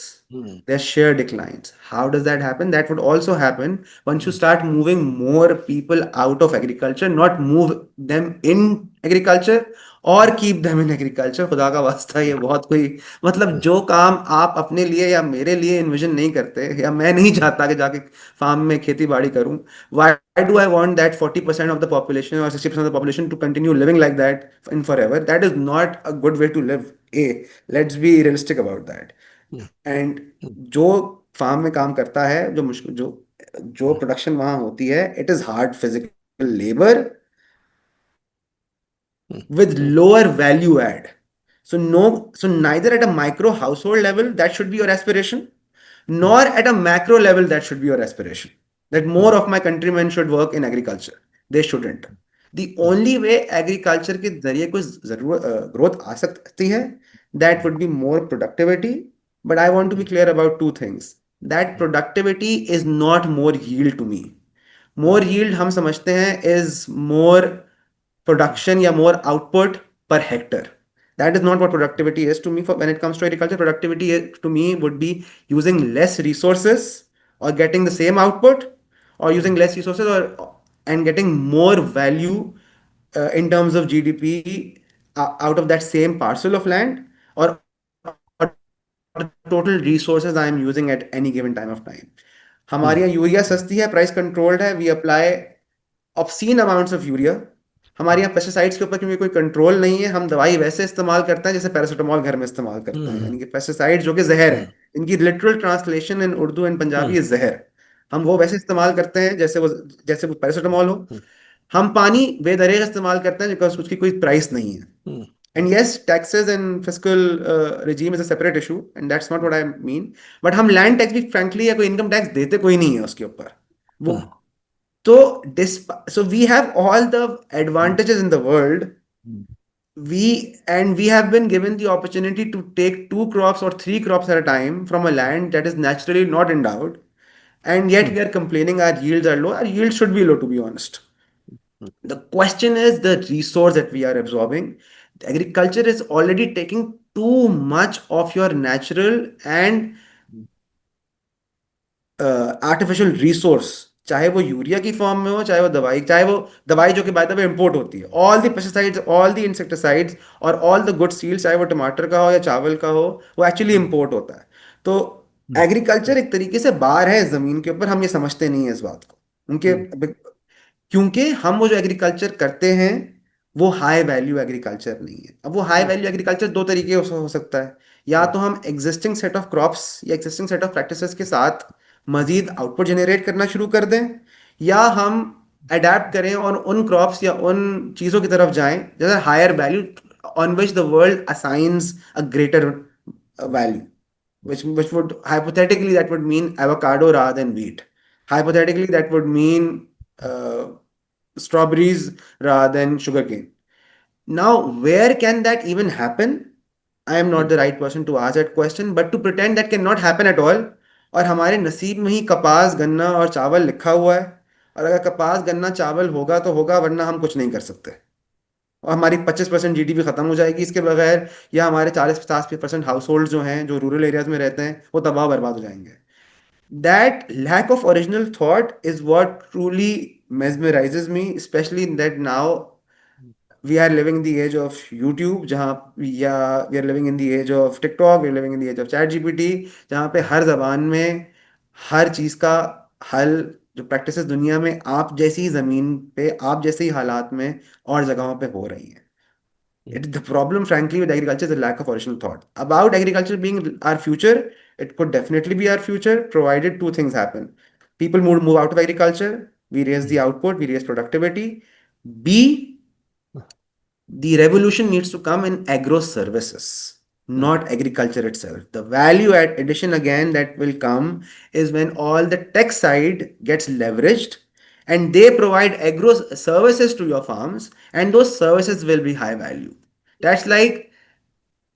their share declines. How does that happen? That would also happen once you start moving more people out of agriculture, not move them in agriculture और keep them in agriculture. खुदा का वास्ता, ये बहुत कोई, मतलब जो काम आप अपने लिए या मेरे लिए इन्विजन नहीं करते, या मैं नहीं चाहता कि जाके फार्म में खेती बाड़ी करूं. Why do I want that 40% of the population or 60% of the population to continue living like that in forever? That is not a good way to live. Let's be realistic about that. And जो farm में काम करता है, जो मुश्किल, जो जो production वहां होती है, it is hard physical labour with lower value add. So neither at a micro household level that should be your aspiration, nor at a macro level that should be your aspiration. That more of my countrymen should work in agriculture. They shouldn't. The only way agriculture के जरिए कुछ जरूरत growth आ सकती है, that would be more productivity. But I want to be clear about two things. That productivity is not more yield to me. More yield हम समझते हैं is more production या more output per hectare. That is not what productivity is to me. For when it comes to agriculture, productivity to me would be using less resources or getting the same output, or using less resources or and getting more value in terms of GDP out of that same parcel of land, or total resources I am using at any given time of time. हमारे यहाँ urea सस्ती है, price controlled है, we apply obscene amounts of urea. हमारे यहाँ pesticides के ऊपर क्योंकि कोई कंट्रोल नहीं है, हम दवाई वैसे इस्तेमाल करते हैं जैसे पैरासीटामोल घर में इस्तेमाल करते हैं, यानी कि पेस्टिसाइड जो कि जहर है, इनकी literal translation in Urdu and Punjabi है जहर. हम वो वैसे इस्तेमाल करते हैं जैसे वो पैरासीटामोल हो. हम पानी बेदरेग इस्तेमाल करते हैं बिकॉज उसकी कोई प्राइस नहीं है. And yes, taxes and fiscal regime is a separate issue, and that's not what I mean. But हम land tax भी frankly या कोई income tax देते कोई नहीं है उसके ऊपर. वो तो so we have all the advantages in the world. We have been given the opportunity to take 2 crops or 3 crops at a time from a land that is naturally not endowed, and yet we are complaining our yields are low. Our yields should be low, to be honest. The question is the resource that we are absorbing. Agriculture is already taking too much of your natural and artificial resource, चाहे वो urea की form में हो, चाहे वो दवाई जो कि बाय द वे इंपोर्ट होती है, all the pesticides, all the insecticides और ऑल द गुड सीड्स, चाहे वो टमाटर का हो या चावल का हो, वो एक्चुअली इंपोर्ट होता है. तो एग्रीकल्चर एक तरीके से बार है जमीन के ऊपर, हम ये समझते नहीं है इस बात को. उनके क्योंकि हम वो जो एग्रीकल्चर करते हैं वो हाई वैल्यू एग्रीकल्चर नहीं है. अब वो हाई वैल्यू एग्रीकल्चर दो तरीके हो सकता है. या तो हम एग्जिस्टिंग सेट ऑफ क्रॉप्स या एग्जिस्टिंग सेट ऑफ प्रैक्टिसेस के साथ मजीद आउटपुट जनरेट करना शुरू कर दें, या हम अडेप्ट करें और उन क्रॉप्स या उन चीज़ों की तरफ जाएं जैसे higher value on which the world assigns a greater value, which would hypothetically that would mean avocado rather than wheat. Hypothetically, that would mean strawberries rather than sugarcane. Now, where can that even happen? I am not the right person to ask that question, but to pretend that cannot happen at all, और हमारे नसीब में ही कपास गन्ना और चावल लिखा हुआ है, और अगर कपास गन्ना चावल होगा तो होगा, वरना हम कुछ नहीं कर सकते, और हमारी 25% जीडीपी खत्म हो जाएगी इसके बगैर, या हमारे 40-50% हाउस होल्ड जो हैं जो रूरल एरियाज में रहते हैं वो तबाह बर्बाद हो जाएंगे. That lack of original thought is what truly mesmerizes me, especially in that now we are living in the age of YouTube, जहाँ या we are living in the age of TikTok, we are living in the age of ChatGPT, जहाँ पे हर जबान में हर चीज़ का हल, जो practices दुनिया में आप जैसी ज़मीन पे आप जैसे ही हालात में और जगहों पे हो रही हैं. The problem, frankly, with agriculture is the lack of original thought. About agriculture being our future, it could definitely be our future, provided two things happen. People move out of agriculture, we raise the output, we raise productivity. B, the revolution needs to come in agro services, not agriculture itself. The value add addition again that will come is when all the tech side gets leveraged and they provide agro services to your farms, and those services will be high value. That's like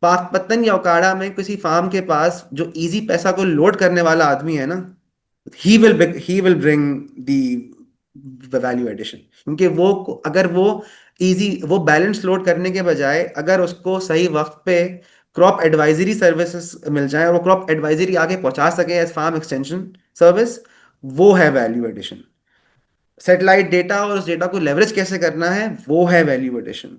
Pakpattan या उकाड़ा में किसी farm के पास जो easy पैसा को load करने वाला आदमी है ना, he will bring the value addition, क्योंकि वो अगर वो बैलेंस लोड करने के बजाय अगर उसको सही वक्त पे क्रॉप एडवाइजरी सर्विसेज मिल जाए और वो क्रॉप एडवाइजरी आगे पहुंचा सके एज फार्म एक्सटेंशन सर्विस, वो है वैल्यू एडिशन. सैटेलाइट डेटा और उस डेटा को लेवरेज कैसे करना है, वो है वैल्यू एडिशन.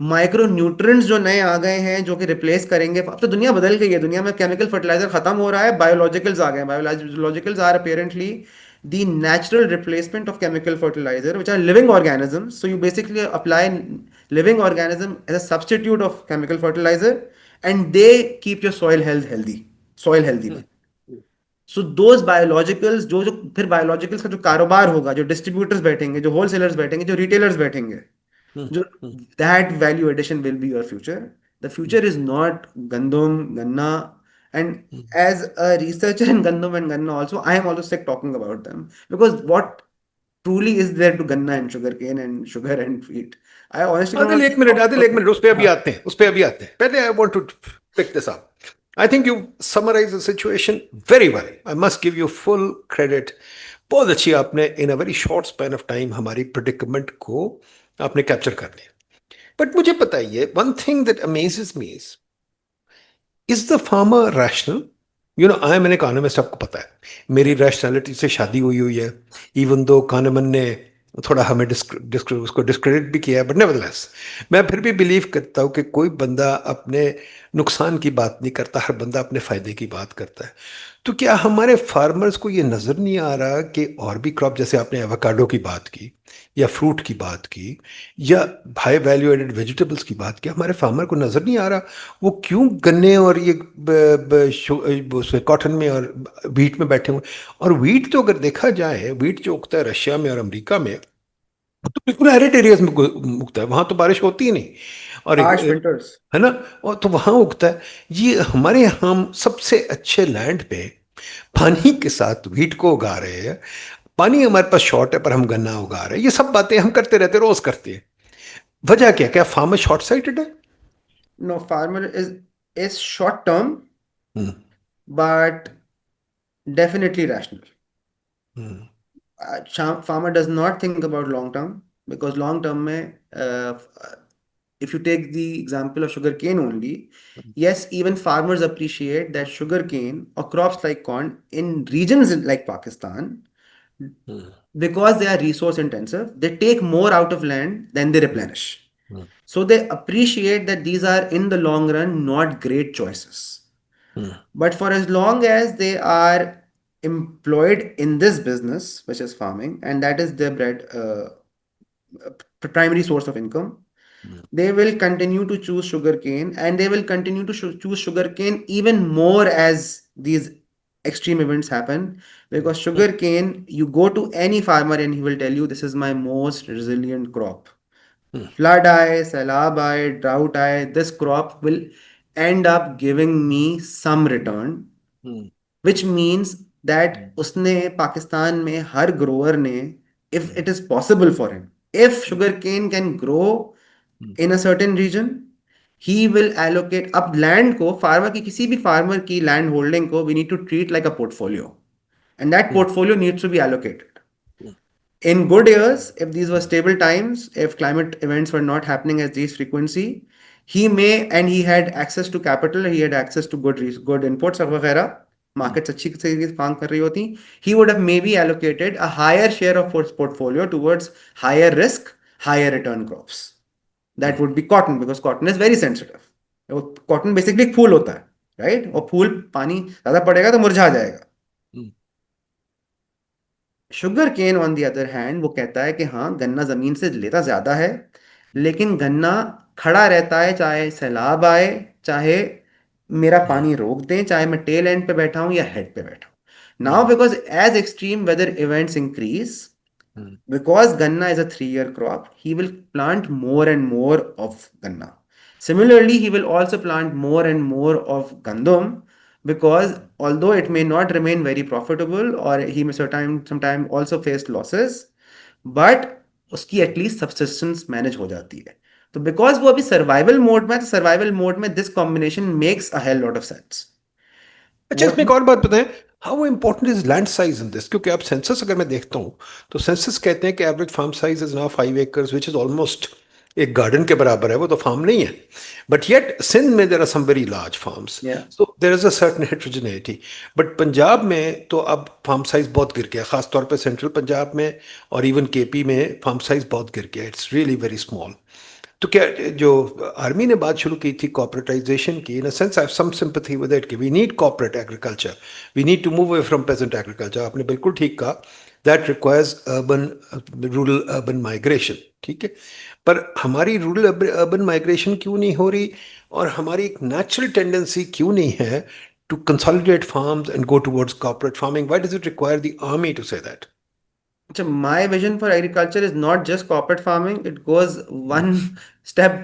माइक्रो न्यूट्रिएंट्स जो नए आ गए हैं जो कि रिप्लेस करेंगे, अब तो दुनिया बदल गई है, दुनिया में केमिकल फर्टिलाइजर खत्म हो रहा है, बायोलॉजिकल्स आ गए हैं. Biologicals are apparently the natural replacement of chemical fertilizer, which are living organisms. So you basically apply living organism as a substitute of chemical fertilizer, and they keep your soil health healthy, soil healthy में. So those biologicals जो जो फिर biologicals का जो कारोबार होगा, जो distributors बैठेंगे, जो होलसेलर्स बैठेंगे, जो रिटेलर्स बैठेंगे, जो that value addition will be your future. The future is not गंदम गन्ना. And as a researcher in gandum and ganna also, I am also sick talking about them, because what truly is there to ganna and sugarcane and sugar and wheat? I honestly don't Adil want एक minute, Adil एक minute, उस पे अभी हाँ. आते हैं, उस पे अभी आते हैं. पहले I want to pick this up. I think you summarise the situation very well. I must give you full credit. बहुत अच्छी आपने in a very short span of time हमारी प्रिडिकमेंट को आपने कैप्चर कर लिया. बट मुझे बताइए, one thing that amazes me is the farmer rational? You know, I am an economist, आपको पता है मेरी रैशनैलिटी से शादी हुई हुई है. इवन दो कानमन ने थोड़ा हमें उसको डिस्क्रेडिट भी किया है, बट नेवरदलेस मैं फिर भी बिलीव करता हूँ कि कोई बंदा अपने नुकसान की बात नहीं करता, हर बंदा अपने फ़ायदे की बात करता है. तो क्या हमारे फार्मर्स को ये नज़र नहीं आ रहा कि और भी क्रॉप, जैसे आपने एवोकाडो की बात की या फ्रूट की बात की या हाई वैल्यू एडेड वेजिटेबल्स की बात की, हमारे फार्मर को नज़र नहीं आ रहा वो क्यों गन्ने और ये कॉटन में और वीट में बैठे हुए? और वीट तो अगर देखा जाए, वीट जो उगता है रशिया में और अमेरिका में, तो बिल्कुल एरिड एरियाज में उगता है, वहां तो बारिश होती ही नहीं. और harsh winters. है ना, और तो वहां उगता है. ये हमारे हम सबसे अच्छे लैंड पे पानी के साथ वीट को उगा रहे हैं. पानी हमारे पास शॉर्ट है पर हम गन्ना उगा रहे हैं. ये सब बातें हम करते रहते, रोज करते हैं. वजह क्या? क्या फार्मर शॉर्ट साइटेड है? No, farmer is short term, hmm, but definitely rational. Hmm, Farmer does not think about long term, because long term में if you take the example of sugarcane only, yes, even farmers appreciate that sugarcane or crops like corn in regions like Pakistan, hmm, because they are resource intensive, they take more out of land than they replenish. Hmm, So they appreciate that these are in the long run not great choices. Hmm, But for as long as they are employed in this business, which is farming, and that is their bread, primary source of income, hmm, they will continue to choose sugarcane, and they will continue to choose sugarcane even more as these extreme events happen. Because sugarcane, you go to any farmer and he will tell you, this is my most resilient crop. Hmm, Flood eye, sailab eye, drought eye, this crop will end up giving me some return, hmm, which means that उसने पाकिस्तान में हर grower ने, if it is possible for him, If sugarcane can grow in a certain region, he will allocate अब land को farmer की किसी भी farmer की land holding को we need to treat like a portfolio, and that portfolio needs to be allocated. In good years, if these were stable times, if climate events were not happening at these frequency, he may, and he had access to capital, he had access to good inputs और वगैरह, markets अच्छी तरीके से काम कर रही होती, he would have maybe allocated a higher share of his portfolio towards higher risk, higher return crops. That would be cotton, because cotton is very sensitive. Cotton basically एक फूल होता है, right? और फूल पानी ज्यादा पड़ेगा तो मुरझा जाएगा. Sugarcane on the other hand वो कहता है कि हाँ, गन्ना जमीन से लेता ज्यादा है, लेकिन गन्ना खड़ा रहता है, चाहे सैलाब आए, चाहे मेरा पानी रोक दें, चाहे मैं टेल एंड पे बैठा हूं या हेड पे बैठा हूं. Now because as extreme weather events increase, because ganna is a 3 year crop, he will plant more and more of ganna. Similarly, he will also plant more and more of gandum, because although it may not remain very profitable, or he may sometime also face losses, but उसकी at least subsistence manage हो जाती है. तो because वो अभी survival mode में है, तो सर्वाइवल मोड में this combination makes a hell lot of sense. अच्छा, इसमें एक और बात बताएं, how important is land size in this? क्योंकि आप सेंसस अगर मैं देखता हूँ तो सेंसस कहते हैं कि average farm size is now 5 acres, which is almost एक गार्डन के बराबर है. वो तो फार्म नहीं है, बट येट सिंध में there are some very large farms, so there is a certain heterogeneity. But Punjab में तो अब फार्म साइज बहुत गिर गया, खासतौर पे सेंट्रल पंजाब में और इवन केपी में फार्म साइज बहुत गिर गया. It's really very small. तो क्या जो आर्मी ने बात शुरू की थी कॉर्पोरेटाइजेशन की, in a sense I have some sympathy with it कि we need corporate agriculture, we need to move away from peasant agriculture. आपने बिल्कुल ठीक कहा, that requires urban rural urban migration. ठीक है, पर हमारी रूरल अर्बन माइग्रेशन क्यों नहीं हो रही, और हमारी एक नेचुरल टेंडेंसी क्यों नहीं है to consolidate farms and go towards corporate farming? Why does it require the army to say that? So my vision for agriculture is not just corporate farming. It goes one step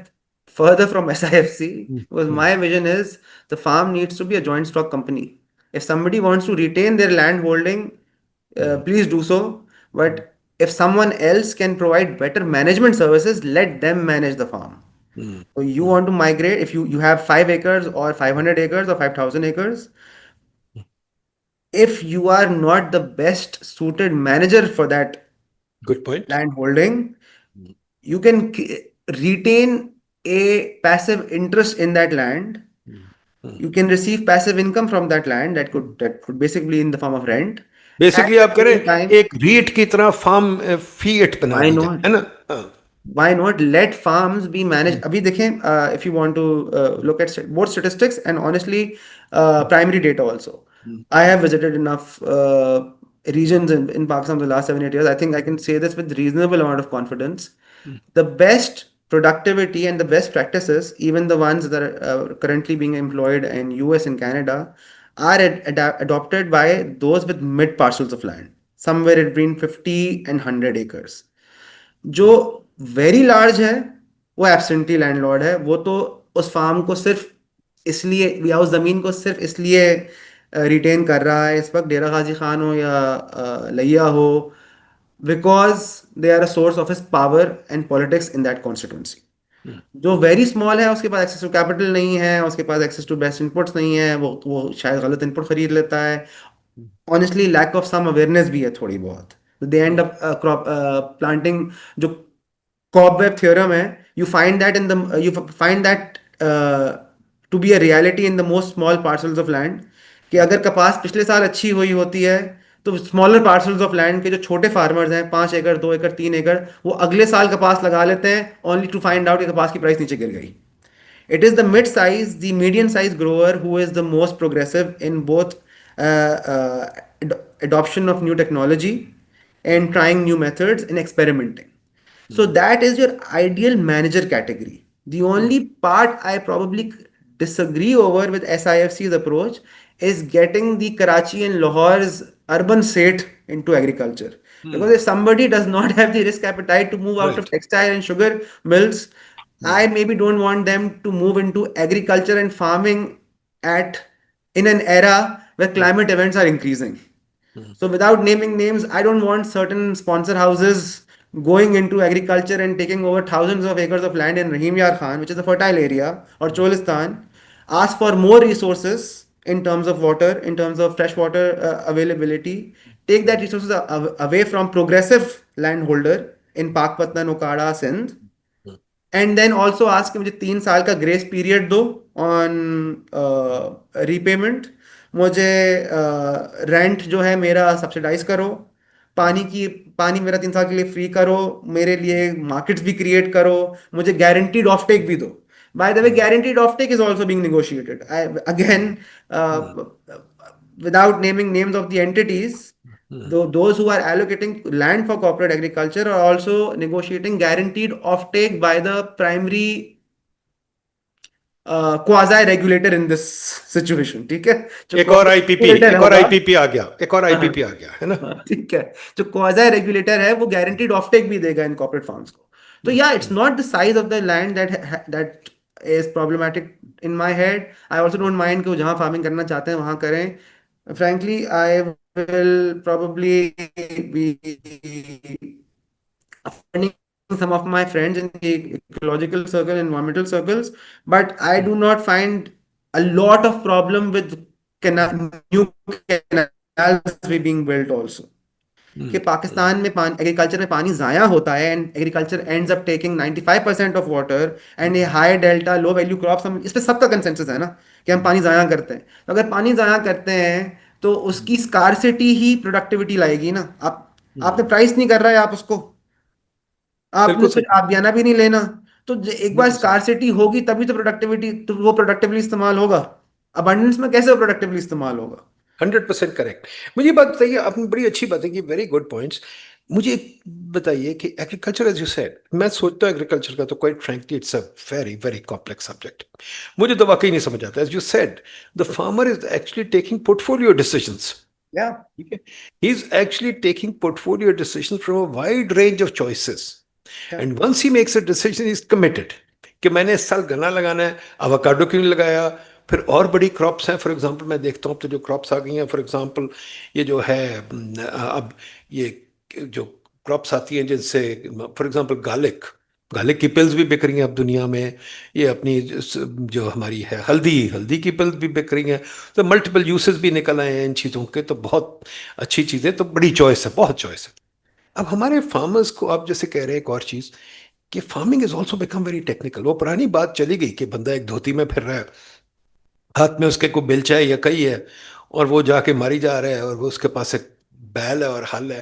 further from SIFC, because my vision is the farm needs to be a joint stock company. If somebody wants to retain their land holding, please do so. But if someone else can provide better management services, let them manage the farm. So you want to migrate, if you have 5 acres or 500 acres or 5,000 acres, if you are not the best suited manager for that Good point. land holding, you can retain a passive interest in that land. You can receive passive income from that land, that could basically in the form of rent. At basically the आप कह रहे same हैं time, एक रीट की तरह farm fiat बना why दी जाए, not? है ना? हाँ. Why not let farms be managed? अभी देखें, if you want to look at both statistics and honestly primary data also. I have visited enough regions in Pakistan the last 7 8 years. I think I can say this with reasonable amount of confidence. The best productivity and the best practices, even the ones that are currently being employed in US and Canada, are adopted by those with mid parcels of land, somewhere between 50 and 100 acres. जो very large है वो absentee landlord है, वो तो उस farm को सिर्फ इसलिए, या उस जमीन को सिर्फ इसलिए रिटेन कर रहा है इस वक्त, डेरा गाजी खान हो या लिया हो, because they are a source of his power and politics in that constituency. जो वेरी स्मॉल है, उसके पास एक्सेस टू कैपिटल नहीं है, उसके पास एक्सेस टू बेस्ट इनपुट्स नहीं है, वो शायद गलत इनपुट खरीद लेता है. Honestly lack of some awareness भी है थोड़ी बहुत. They end up crop planting. जो cobweb theorem है, you find that to be a reality in the most small parcels of land, कि अगर कपास पिछले साल अच्छी हुई होती है, तो स्मॉलर पार्सल्स ऑफ लैंड के जो छोटे फार्मर्स हैं, 5 एकड़ 2 एकड़ 3 एकड़, वो अगले साल कपास लगा लेते हैं ओनली टू फाइंड आउट कि कपास की प्राइस नीचे गिर गई. It is the mid-size, the medium-size grower who is the most progressive in both adoption of new technology and trying new methods and experimenting. So that is your ideal manager category. The only part I probably disagree over with SIFC's approach is getting the Karachi and Lahore's urban state into agriculture. Because if somebody does not have the risk appetite to move out of Right. textile and sugar mills, I maybe don't want them to move into agriculture and farming at in an era where climate events are increasing. So without naming names, I don't want certain sponsor houses going into agriculture and taking over thousands of acres of land in Rahim Yar Khan, which is a fertile area, or Cholistan, ask for more resources in terms of water, in terms of fresh water availability, take that resources away from progressive landholder in Pakpatnan, Okada, Sindh, and then also ask कि मुझे 3 साल का grace period दो on repayment, मुझे rent जो है मेरा subsidise करो, पानी की पानी मेरा 3 साल के लिए फ्री करो, मेरे लिए मार्केट्स भी क्रिएट करो, मुझे गारंटीड ऑफ टेक भी दो. By the way guaranteed offtake is also being negotiated. Again, without naming names of the entities, those who are allocating land for corporate agriculture are also negotiating guaranteed offtake by the primary quasi regulator in this situation. ठीक है, जो एक और IPP regulator एक और होगा, IPP आ गया, एक और हाँ, आईपीपी आ गया है ना. हाँ, ठीक है, जो क्वाजी रेगुलेटर है वो गारंटीड ऑफटेक भी देगा इन कॉर्पोरेट फार्म्स को. तो या it's not the size of the land that is problematic in my head. I also don't mind कि वो जहां फार्मिंग करना चाहते हैं वहां करें. Frankly I will probably be offending some of my friends in the ecological circle, environmental circles, but I do not find a lot of problem with new canals being built also. कि पाकिस्तान में agriculture में पानी ज़ाया होता है and agriculture ends up taking 95% of water and ये high delta low value crops, हम इस पे सबका कंसेंसस है ना कि हम पानी ज़ाया करते हैं. तो अगर पानी ज़ाया करते हैं तो उसकी स्कारसिटी ही प्रोडक्टिविटी लाएगी ना. आपने प्राइस नहीं कर रहा है आप उसको, आपने बिल्कुल फिर सही, आप बयाना भी नहीं लेना. तो एक बार बिल्कुल सही. स्कारसिटी होगी तभी तो प्रोडक्टिविटी, तो वो प्रोडक्टिवली इस्तेमाल होगा. अबंडेंस में कैसे वो प्रोडक्टिवली इस्तेमाल होगा? 100% करेक्ट. मुझे ये बात बताइए, आपने बड़ी अच्छी बातें की, वेरी गुड पॉइंट्स. मुझे एक बताइए कि एग्रीकल्चर, एज यू सेड, मैं सोचता हूँ एग्रीकल्चर का तो quite frankly it's a very very complex subject. मुझे तो वाकई नहीं समझ आता. As you said, the farmer is actually taking portfolio decisions. या ठीक है, he is actually taking portfolio decisions from a wide range of choices. And once he makes a decision, is committed कि मैंने इस साल गन्ना लगाना है, अवाकाडो क्यों नहीं लगाया. फिर और बड़ी क्रॉप्स हैं, फॉर एग्जांपल मैं देखता हूँ तो जो क्रॉप्स आ गई हैं, फॉर एग्जांपल ये जो है अब ये जो क्रॉप्स आती हैं जिनसे, फॉर एग्जांपल गार्लिक, गार्लिक की पिल्स भी बिक रही हैं अब दुनिया में. ये अपनी जो हमारी है हल्दी, हल्दी की पिल्स भी बिक रही हैं. तो मल्टीपल यूसेस भी निकल आए हैं इन चीज़ों के. तो बहुत अच्छी चीज़ें, तो बड़ी चॉइस है, बहुत चॉइस है. अब हमारे फार्मर्स को आप जैसे कह रहे हैं एक और चीज़, कि farming is also become very technical. वो पुरानी बात चली गई कि बंदा एक धोती में फिर रहा है, हाथ में उसके को बेलचा है या कई है, और वो जाके मारी जा रहा है, और वो उसके पास एक बैल है और हल है.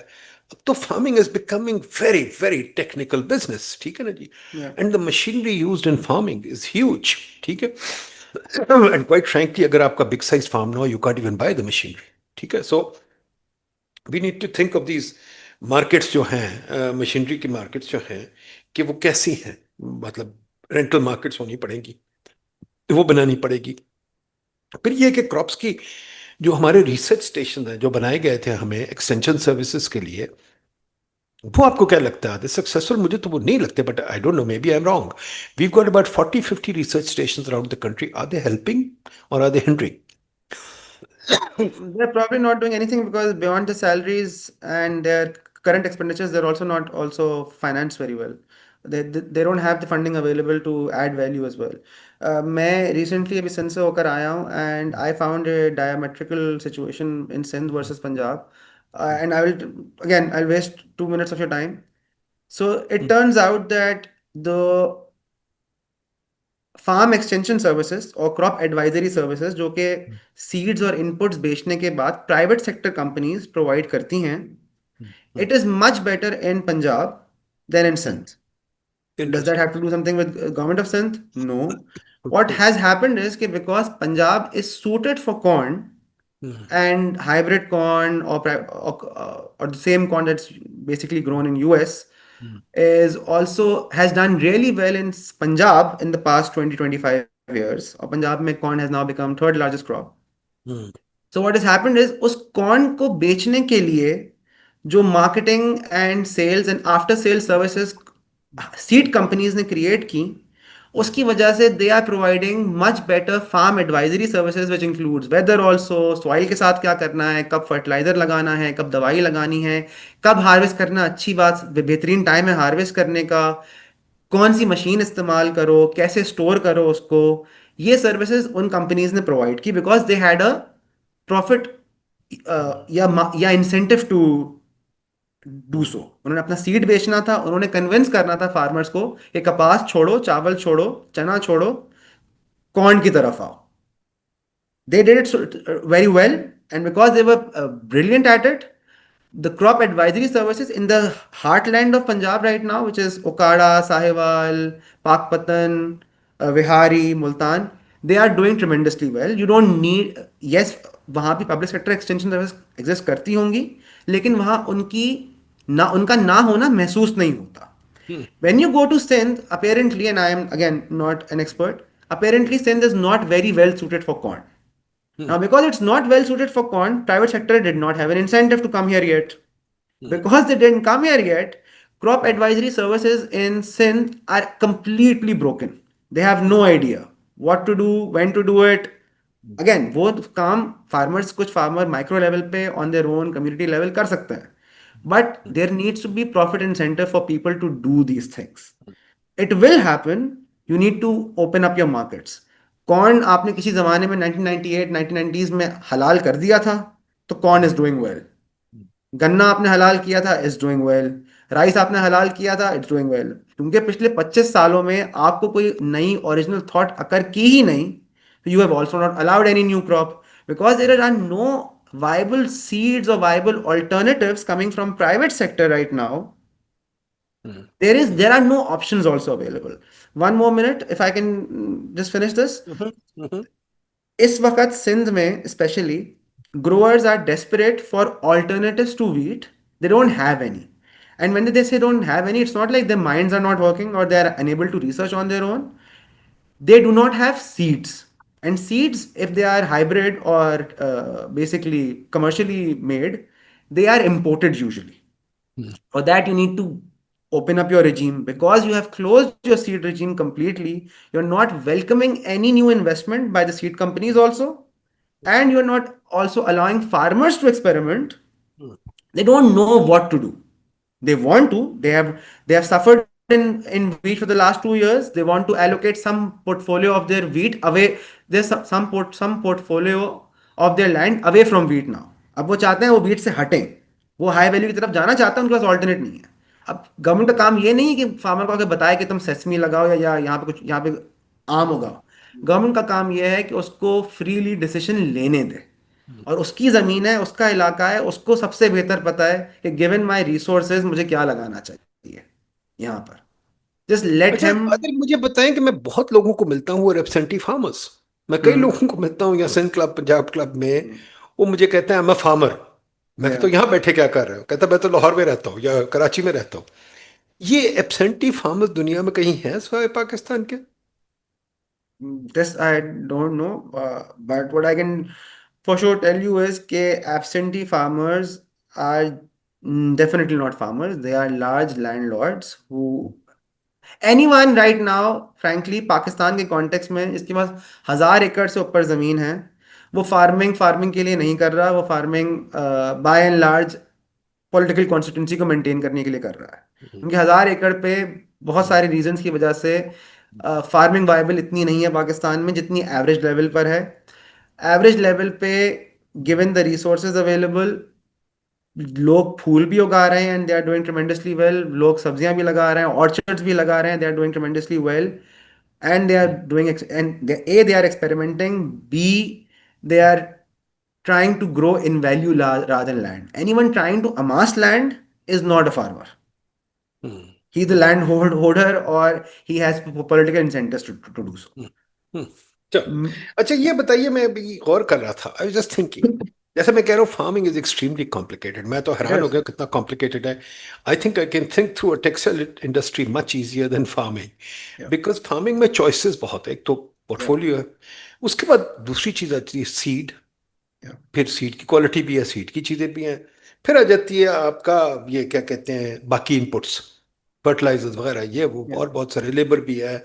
अब तो farming is becoming very very technical business. ठीक है ना जी. And the machinery used in farming is huge. ठीक है. एंड क्वाइट फ्रैंकली, अगर आपका बिग साइज फार्म ना हो, you can't even buy the machinery. ठीक है. So we need to think of these markets जो हैं, मशीनरी की मार्केट्स जो हैं, कि वो कैसी हैं. मतलब रेंटल मार्केट्स होनी पड़ेंगी, वो बनानी पड़ेगी. फिर ये कि क्रॉप्स की जो हमारे रिसर्च स्टेशन हैं जो बनाए गए थे हमें एक्सटेंशन सर्विसेज के लिए, वो आपको क्या लगता है, सक्सेसफुल? मुझे तो वो नहीं लगते, but I don't know, maybe I am wrong. We got about 40-50 research station around the country. Are they helping or are they hindering? They're probably not doing anything because beyond the salaries and their current expenditures, they're also not also financed very well. They don't have the funding available to add value as well. मैं recently अभी सिंध से होकर आया हूँ and I found a diametrical situation in Sindh versus Punjab. And I will, again, I'll waste 2 minutes of your time. So it turns out that the farm extension services और crop advisory services जो कि seeds और inputs बेचने के बाद private sector companies provide करती हैं, it is much better in Punjab than in Sindh. Does that interesting. have to do something with government of Sindh? No. What has happened is कि because Punjab is suited for corn and hybrid corn or the same corn that's basically grown in US is also has done really well in Punjab in the past 20-25 years. Or Punjab में corn has now become third largest crop. So what has happened is उस corn को बेचने के लिए जो marketing and sales and after sales services seed companies ने create की, उसकी वजह से they are providing much better farm advisory services which includes weather also, soil के साथ क्या करना है, कब फर्टिलाइजर लगाना है, कब दवाई लगानी है, कब हार्वेस्ट करना, अच्छी बात बेहतरीन टाइम है हार्वेस्ट करने का, कौन सी मशीन इस्तेमाल करो, कैसे स्टोर करो उसको। ये सर्विसेज उन कंपनीज ने प्रोवाइड की because they had a profit या इंसेंटिव टू डू सो। उन्होंने अपना सीड बेचना था, उन्होंने कन्विंस करना था फार्मर्स को कि कपास छोड़ो, चावल छोड़ो, चना छोड़ो, कॉर्न की तरफ आओ। They did it very well, and because they were brilliant at it, the crop advisory services in the heartland of Punjab right now, which is Okada, Sahiwal, Pakpatan, Vihari, Multan, they are doing tremendously well. You don't need, yes, वहाँ भी public sector extension service exist करती होंगी, लेकिन वहाँ उनका ना होना महसूस नहीं होता। When you go to Sindh, apparently, and I am again not an expert, apparently Sindh is not very well suited for corn. Now, because it's not well suited for corn, private sector did not have an incentive to come here yet. Because they didn't come here yet, crop advisory services in Sindh are completely broken. They have no idea what to do, when to do it. Again, both काम farmers, कुछ farmer micro level पे on their own community level कर सकते हैं. But there needs to be profit incentive for people to do these things. It will happen. You need to open up your markets. Corn आपने किसी जमाने में 1998 1990s में हलाल कर दिया था, तो कॉर्न इज डूइंग वेल। गन्ना आपने हलाल किया था, इज डूइंग वेल। राइस आपने हलाल किया था, इट्स डूइंग वेल। क्योंकि पिछले 25 सालों में आपको कोई नई ओरिजिनल थॉट अकर की ही नहीं, you have also not allowed any new crop because there are no viable seeds or viable alternatives coming from private sector right now. There are no options also available. One more minute if I can just finish this. इस वक्त सिंध में specially growers are desperate for alternatives to wheat. They don't have any. And when they say don't have any, it's not like their minds are not working or they are unable to research on their own. They do not have seeds. And seeds, if they are hybrid or basically commercially made, they are imported usually. For that, you need to open up your regime because you have closed your seed regime completely. You're not welcoming any new investment by the seed companies also, and you're not also allowing farmers to experiment. They don't know what to do. They want to. They have suffered in wheat for the last 2 years. They want to allocate some portfolio of their wheat away. There's some portfolio of their land away from wheat now. अब वो चाहते हैं वो wheat से हटें, वो high value की तरफ जाना चाहते हैं, उनके पास ऑल्टरनेट नहीं है। अब गवर्नमेंट का काम ये नहीं है कि फार्मर को आके बताए कि तुम सेसमी लगाओ या यहाँ पे कुछ यहाँ पे आम उगाओ। गवर्नमेंट का काम ये है कि उसको फ्रीली डिसीजन लेने दे, और उसकी ज़मीन है, उसका इलाका है, उसको सबसे बेहतर पता है कि गिवन माय रिसोर्सेज मुझे क्या लगाना चाहिए यहाँ पर। जस्ट लेट अच्छा, हिम। अगर मुझे बताएं कि मैं बहुत लोगों को मिलता हूँ और एब्सेंटी फार्मर्स, मैं कई लोगों को मिलता हूँ या सिंध क्लब, पंजाब क्लब में, वो मुझे कहते हैं मैं फार्मर। मैं कहता हूँ यहाँ बैठे क्या कर रहे हो? कहता मैं तो लाहौर में रहता हूँ या कराची में रहता हूँ। ये एब्सेंटी फार्मर्स दुनिया में कहीं है सिवाय पाकिस्तान के? This I don't know, but what I can for sure tell you is that absentee farmers are definitely not farmers. They are large landlords who anyone right now, frankly, Pakistan के context में इसके पास 1,000 एकड़ से ऊपर ज़मीन है, वो फार्मिंग के लिए नहीं कर रहा, वो farming by and large political constituency को मेंटेन करने के लिए कर रहा है। क्योंकि 1,000 एकड़ पे बहुत सारे रीजंस की वजह से फार्मिंग वायबल इतनी नहीं है पाकिस्तान में जितनी एवरेज लेवल पर है। एवरेज लेवल पे गिवन द रिसोर्सेज अवेलेबल, लोग फूल भी उगा रहे हैं and they are doing tremendously well, लोग सब्जियां भी लगा रहे हैं, ऑर्चर्ड्स भी लगा रहे हैं, they are doing tremendously well, and they are doing and they are experimenting, be they are trying to grow in value rather than land. Anyone trying to amass land is not a farmer. He's the land holder or he has political incentives to do so. चलो, अच्छा ये बताइए, मैं अभी गौर कर रहा था, I just thinking, जैसे मैं कह रहा हूँ फार्मिंग इज एक्सट्रीमली कॉम्प्लिकेटेड, मैं तो हैरान हो गया कितना कॉम्प्लिकेटेड है। I think I can think through a textile industry much easier than farming, because farming में चॉइसेस बहुत है। एक तो पोर्टफोलियो है, उसके बाद दूसरी चीज आती है सीड, फिर सीड की क्वालिटी भी है, सीड की चीजें भी हैं, फिर आ जाती है आपका ये क्या कहते हैं बाकी इनपुट्स, फर्टिलाइजर्स वगैरह, ये वो और बहुत सारे, लेबर भी है,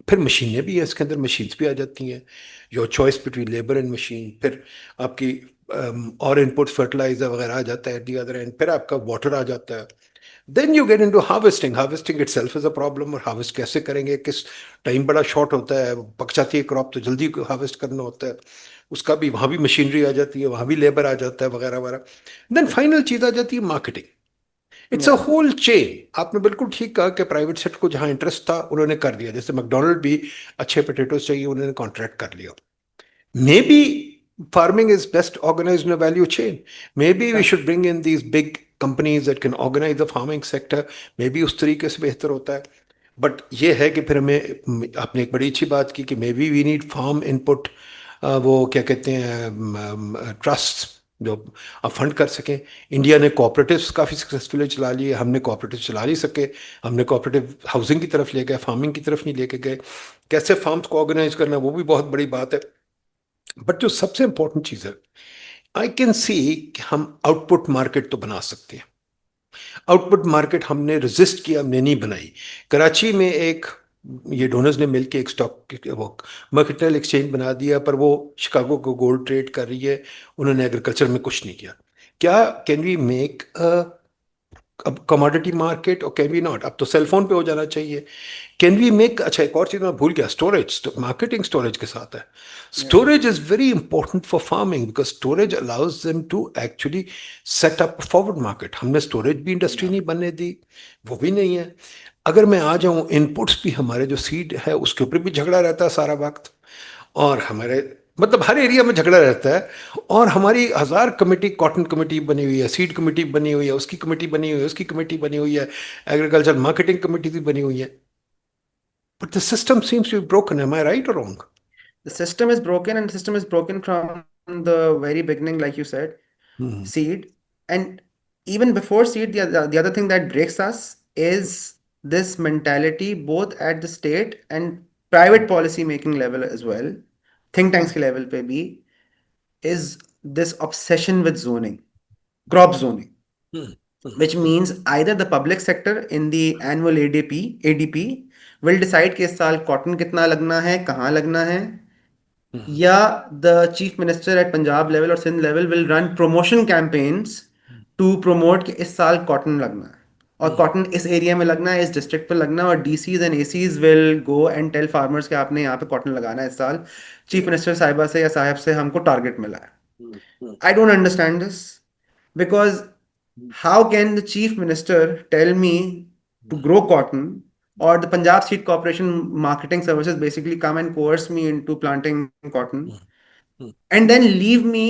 फिर मशीनें भी है, इसके अंदर मशीन्स भी आ जाती हैं, your choice between labour and machine. फिर आपकी और इनपुट फर्टिलाइजर वगैरह आ जाता है एट दी अदर एंड, फिर आपका वाटर आ जाता है। Then you get into harvesting. Harvesting itself is a problem, और हार्वेस्ट कैसे करेंगे, किस टाइम बड़ा शॉर्ट होता है, पक जाती है क्रॉप तो जल्दी हार्वेस्ट करना होता है, उसका भी वहाँ भी मशीनरी आ जाती है, वहाँ भी लेबर आ जाता है वगैरह वगैरह। देन फाइनल चीज़ आ जाती है marketing. It's a Yeah. Whole chain. आपने बिल्कुल ठीक कहा कि प्राइवेट सेक्टर को जहाँ इंटरेस्ट था उन्होंने कर दिया, जैसे मैकडोनल्ड भी अच्छे पोटेटोज चाहिए, उन्होंने कॉन्ट्रैक्ट कर लिया। May be farming is best organized in a value chain. Maybe we Yeah. should bring in these big companies that can organize the farming sector. Maybe उस तरीके से बेहतर होता है। बट ये है कि फिर हमें, आपने एक बड़ी अच्छी बात की कि maybe we need farm input, वो क्या कहते हैं, ट्रस्ट जो आप फंड कर सकें। इंडिया ने कोऑपरेटिव्स काफ़ी सक्सेसफुली चला लिए, हमने कोऑपरेटिव चला नहीं सके। हमने कोऑपरेटिव हाउसिंग की तरफ ले गए, फार्मिंग की तरफ नहीं लेके गए। कैसे फार्म्स को ऑर्गेनाइज करना, वो भी बहुत बड़ी बात है। बट जो सबसे इंपॉर्टेंट चीज़ है, आई कैन सी कि हम आउटपुट मार्केट तो बना सकते हैं। आउटपुट मार्केट हमने रेजिस्ट किया, हमने नहीं बनाई। कराची में एक, ये डोनर्स ने मिलके एक स्टॉक वो मर्केंटाइल एक्सचेंज बना दिया, पर वो शिकागो को गोल्ड ट्रेड कर रही है। उन्होंने एग्रीकल्चर में कुछ नहीं किया। क्या कैन वी मेक अब कमोडिटी मार्केट, और कैन वी नॉट? अब तो सेलफोन पे हो जाना चाहिए। कैन वी मेक, अच्छा एक और चीज मैं भूल गया, स्टोरेज। मार्केटिंग स्टोरेज के साथ है। Yeah. Storage is very important for farming, because storage allows them to actually set up forward market. हमने स्टोरेज भी इंडस्ट्री Yeah. नहीं बनने दी, वो भी नहीं है। अगर मैं आ जाऊं, इनपुट्स भी, हमारे जो सीड है उसके ऊपर भी झगड़ा रहता है सारा वक्त, और हमारे मतलब हर एरिया में झगड़ा रहता है। और हमारी हजार कमेटी, कॉटन कमेटी बनी हुई है, सीड कमेटी बनी हुई है, उसकी कमेटी बनी हुई है, उसकी कमेटी बनी हुई है, एग्रीकल्चर मार्केटिंग कमेटी भी बनी हुई है। But the system seems to be broken. Am I right or wrong? The system is broken, and the system is broken from the very beginning, like you said, Hmm. seed. And even before seed, the other thing that breaks us is this mentality, both at the state and private policy making level as well, think tanks ke level pe bhi, is this obsession with zoning, crop zoning, Hmm. Hmm. which means either the public sector in the annual ADP will decide कि इस साल cotton कितना लगना है, कहाँ लगना है, Hmm. या the chief minister at Punjab level or Sindh level will run promotion campaigns to promote कि इस साल कॉटन लगना है और Hmm. कॉटन इस एरिया में लगना है, इस डिस्ट्रिक्ट पे लगना है, और DCs and ACs will go and tell farmers कि आपने यहाँ पे कॉटन लगाना है इस साल, चीफ मिनिस्टर साहिबा से या साहब से हमको टारगेट मिला है। Hmm. Hmm. I don't understand this because how can the chief minister tell me to grow cotton, or the Punjab Seed Corporation marketing services basically come and coerce me into planting cotton Hmm. and then leave me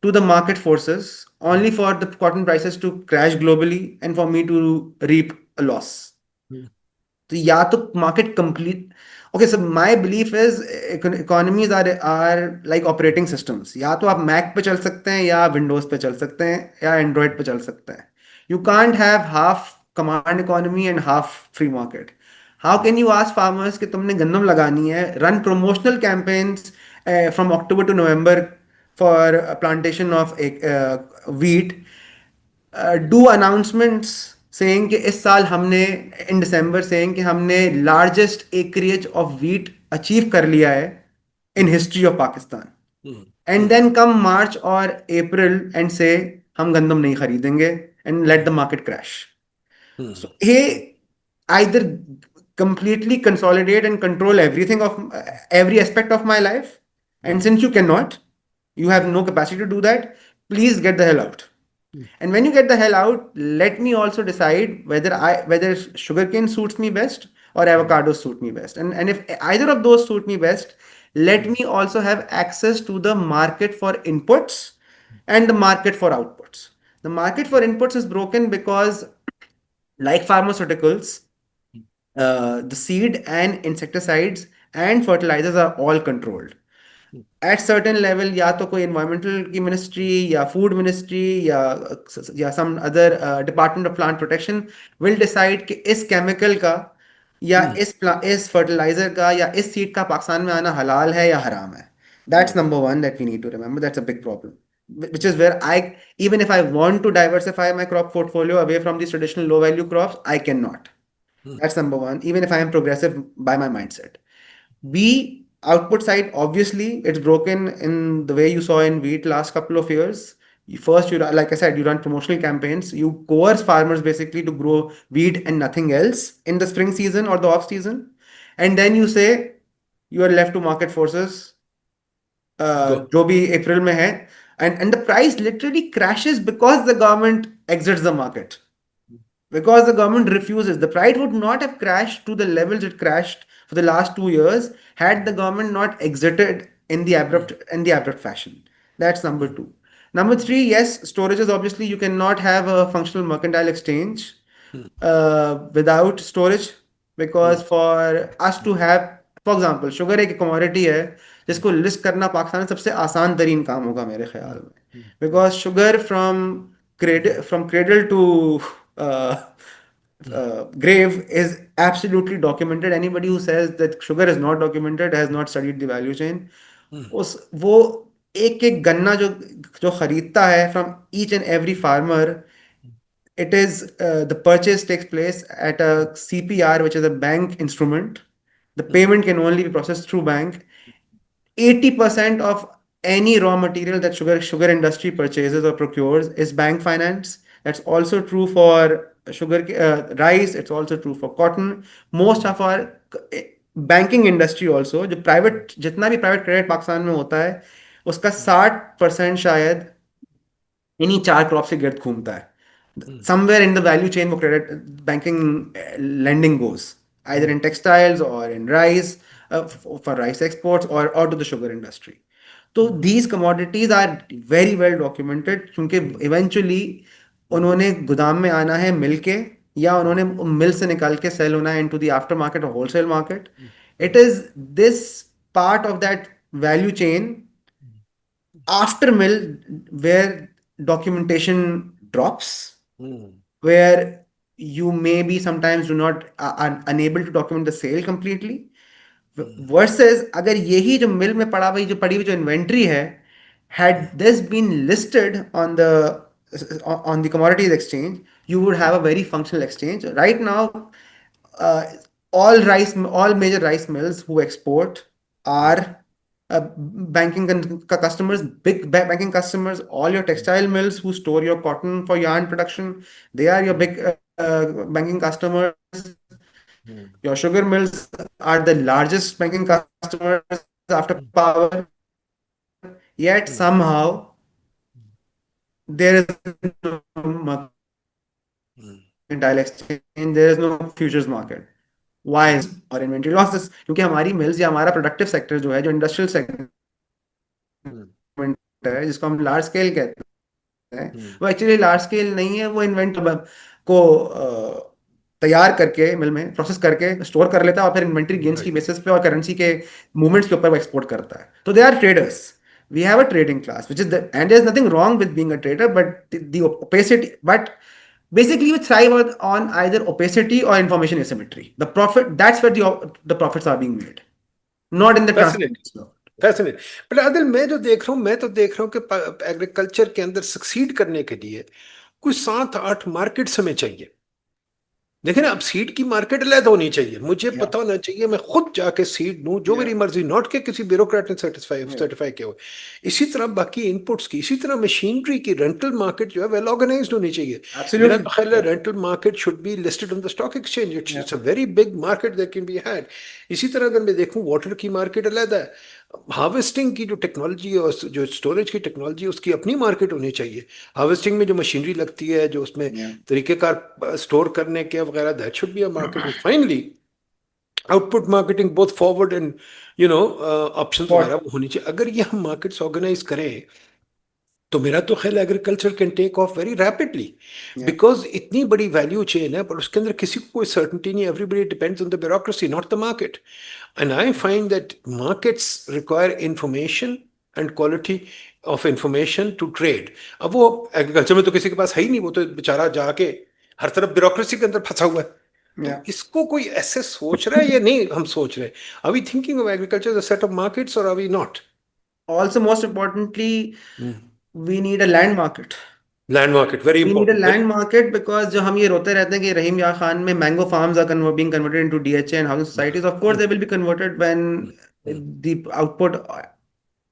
to the market forces Hmm. only for the cotton prices to crash globally and for me to reap a loss? Hmm. तो या तो market complete, okay sir, my belief is economies are like operating systems, या तो आप Mac पे चल सकते हैं या विंडोज पे चल सकते हैं या एंड्रॉयड पे चल सकते हैं। You can't have half command economy and half free market. How can you ask farmers कि तुमने गंदम लगानी है, run promotional campaigns from October to November for plantation of wheat, do announcements saying कि इस साल हमने, इन दिसंबर सेइंग कि हमने largest acreage of wheat achieve कर लिया है in history of Pakistan, Hmm. And then come March और अप्रैल एंड से हम गंदम नहीं खरीदेंगे and let the market crash. Hmm. So he either completely consolidate and control everything of every aspect of my life, and since you cannot, you have no capacity to do that, please get the hell out. And when you get the hell out, let me also decide whether sugarcane suits me best or avocados suit me best. And if either of those suit me best, let me also have access to the market for inputs and the market for outputs. The market for inputs is broken because, like pharmaceuticals, the seed and insecticides and fertilizers are all controlled at certain level. या तो कोई environmental की ministry या food ministry या some other department of plant protection will decide कि इस chemical का या Hmm. इस फर्टिलाइजर का या इस सीड का पाकिस्तान में आना हलाल है या हराम है। That's number one that we need to remember, that's a big problem, which is where I, even if I want to diversify my crop portfolio away from these traditional low value crops, I cannot. That's number one, even if I am progressive by my mindset. B, output side, obviously, it's broken in the way you saw in wheat last couple of years. First, like I said, you run promotional campaigns. You coerce farmers basically to grow wheat and nothing else in the spring season or the off season. And then you say you are left to market forces, Go. जो भी अप्रैल में है. And the price literally crashes because the government exits the market. Because the government refuses. The price would not have crashed to the levels it crashed for the last 2 years had the government not exited in the abrupt fashion. That's number two. Number three, yes, storages. Obviously, you cannot have a functional mercantile exchange without storage, because for us to have, for example, sugar एक commodity है जिसको list करना पाकिस्तान में सबसे आसान तरीन काम होगा मेरे ख्याल में, because sugar from cradle to uh, grave is absolutely documented. Anybody who says that sugar is not documented has not studied the value chain. उस वो एक एक गन्ना जो जो खरीदता है from each and every farmer, it is the purchase takes place at a CPR, which is a bank instrument. The payment can only be processed through bank. 80% of any raw material that sugar industry purchases or procures is bank finance. That's also true for rice. It's also true for cotton. Most of our banking industry also, जो private जितना भी private credit Pakistan में होता है उसका 60% शायद इन्हीं चार क्रॉप से गिर्द घूमता है. Somewhere in the value chain वो credit banking lending goes either in textiles or in rice, for rice exports, or to the sugar industry. तो these commodities are very well documented क्योंकि eventually उन्होंने गोदाम में आना है मिल के, या उन्होंने मिल से निकाल के सेल होना है into the after market or wholesale market. It is this part of that value chain after mill where documentation drops, where you maybe sometimes do not are unable to document the sale completely, versus अगर यही जो मिल में पड़ी हुई जो inventory है, had this been listed on the commodities exchange, you would have a very functional exchange. Right now, uh, all major rice mills who export are banking customers, big banking customers. All your textile mills who store your cotton for yarn production, they are your big banking customers. Your sugar mills are the largest banking customers after power. Yet somehow there is no mercantile exchange, there is no futures market. Why is और inventory losses? क्योंकि हमारी mills या हमारा productive sector जो है, जो industrial segment है जिसको हम लार्ज स्केल कहते हैं, वो एक्चुअली लार्ज स्केल नहीं है. वो इन्वेंटरी को तैयार करके मिल में प्रोसेस करके स्टोर कर लेता है और फिर इन्वेंटरी गेन्स की बेसिस पे और करेंसी के मूवमेंट्स के ऊपर वो एक्सपोर्ट करता है. तो they are traders. We have a trading class, which is and there's nothing wrong with being a trader, but the opacity, but basically you thrive on either opacity or information asymmetry. That's where the profits are being made, not in the Fascinating. transparency. Fascinate. But Adil, मैं तो देख रहा हूँ कि agriculture के अंदर succeed करने के लिए कुछ 7-8 मार्केट्स हमें चाहिए. देखिए ना, अब सीड की मार्केट अलग होनी चाहिए. मुझे पता होना चाहिए मैं खुद जाके सीड लूं जो मेरी मर्जी, नॉट के किसी ब्यूरोक्रेट ने सर्टिफाई किया हो. इसी तरह बाकी इनपुट्स की, इसी तरह मशीनरी की रेंटल मार्केट जो है वेल ऑर्गेनाइज्ड होनी चाहिए. मेरा तो ख्याल है rental market should be listed on the stock exchange. It's a very big market that can be had. इसी तरह अगर मैं देखूं वाटर की मार्केट अलग है. हार्वेस्टिंग की जो टेक्नोलॉजी और जो स्टोरेज की टेक्नोलॉजी, उसकी अपनी मार्केट होनी चाहिए. हार्वेस्टिंग में जो मशीनरी लगती है, जो उसमें तरीकेकार स्टोर करने के वगैरह, that should be a market. Finally output marketing both forward and options वगैरह वो होनी चाहिए. अगर ये हम मार्केट्स ऑर्गेनाइज करें तो मेरा तो ख्याल agriculture can take off very rapidly, because इतनी बड़ी वैल्यू चेन है पर उसके अंदर किसी को कोई सर्टेनिटी नहीं. Everybody depends on the bureaucracy, not the market. And I find that markets require information and quality of information to trade. अब वो एग्रीकल्चर में तो किसी के पास है ही नहीं. वो तो बेचारा जाके हर तरफ ब्यूरोक्रेसी के अंदर फंसा हुआ है. तो इसको कोई ऐसे सोच रहा है या नहीं हम सोच रहे हैं? Are we thinking of agriculture as a set of markets और are we not? Also, most importantly, we need a land market. Land market very We need a important, very. land market because जो हम ये रोते रहते हैं कि रहीम या खान में mango farms are being converted into DHA and housing societies. Of course, they will be converted when the output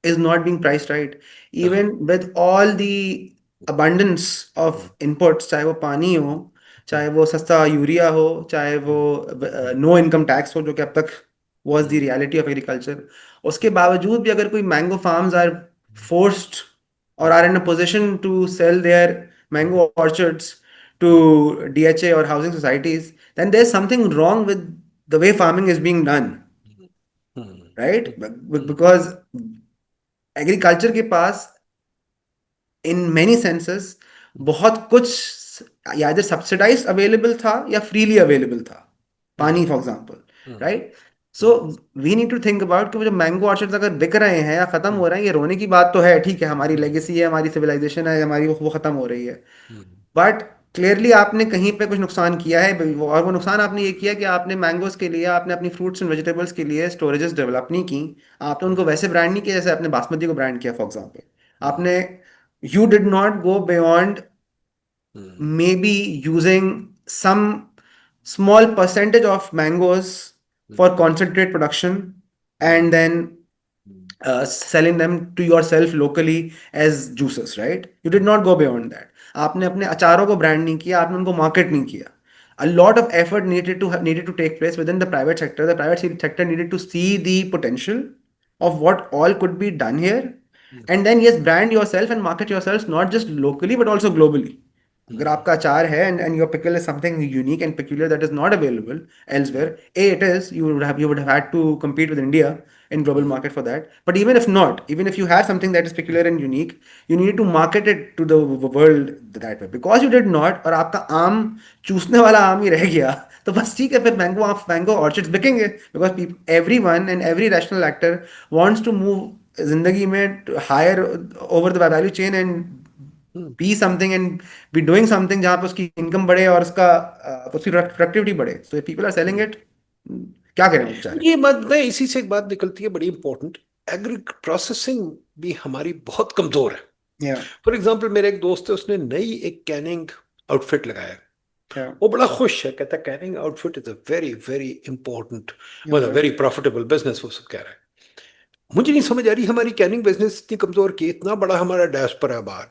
is not being priced right. Even with all the abundance of inputs, चाहे वो पानी हो, चाहे वो सस्ता urea हो, चाहे वो नो इनकम टैक्स हो, जो कि अब तक was the reality of agriculture. उसके बावजूद भी अगर कोई mango farms are forced or are in a position to sell their mango orchards to DHA or housing societies, then there's something wrong with the way farming is being done, right? Because agriculture के पास in many senses बहुत कुछ या इधर subsidised available था या freely available था, पानी for example, right? So we need to think about कि वो जो मैंगो ऑर्चर्ड्स अगर बिक रहे हैं या खत्म हो रहे हैं, ये रोने की बात तो है, ठीक है, हमारी लेगेसी है, हमारी सिविलाइजेशन है, हमारी वो खत्म हो रही है, बट क्लियरली आपने कहीं पे कुछ नुकसान किया है, और वो नुकसान आपने ये किया कि आपने मैंगोज के लिए, आपने अपनी फ्रूट्स एंड वेजिटेबल्स के लिए स्टोरेजेस डेवलप नहीं की, आपने उनको वैसे ब्रांड नहीं किया जैसे आपने बासमती को ब्रांड किया फॉर एग्जांपल, आपने you did not go beyond maybe using some small percentage of mangoes for concentrate production and then selling them to yourself locally as juices, right? You did not go beyond that. आपने अपने अचारों को brand नहीं किया, आपने उनको market नहीं किया. A lot of effort needed to take place within the private sector. The private sector needed to see the potential of what all could be done here, and then yes, brand yourself and market yourselves not just locally but also globally. अगर आपका अचार है and your pickle is something unique and peculiar that is not available elsewhere, it is, you would have had to compete with India in global market for that. But even if not, even if you have something that is peculiar and unique, you need to market it to the world that way. Because you did not, और आपका आम चूसने वाला आम ही रह गया, तो बस ठीक है, फिर मैंगो ऑर्चिड्स बिकेंगे, because everyone and every rational actor wants to move जिंदगी में higher over the value chain and be something and be doing something जहाँ पे उसकी इनकम बढ़े और उसकी प्रोडक्टिविटी बढ़े. So if people are selling it, क्या करें वो बेचारे? ये बात नहीं, इसी से एक बात निकलती है बड़ी इंपॉर्टेंट, एग्री प्रोसेसिंग भी हमारी बहुत कमजोर है. Yeah, फॉर एग्जाम्पल मेरे एक दोस्त है, उसने नई एक कैनिंग आउटफिट लगाया, yeah, वो बड़ा खुश है, कहता है Canning outfit is a very very important, मतलब okay, वेरी प्रॉफिटेबल बिजनेस, वो सब कह रहा है. मुझे नहीं समझ आ रही हमारी कैनिंग बिजनेस इतनी कमजोर की, इतना बड़ा हमारा डायस्पोरा है बाहर,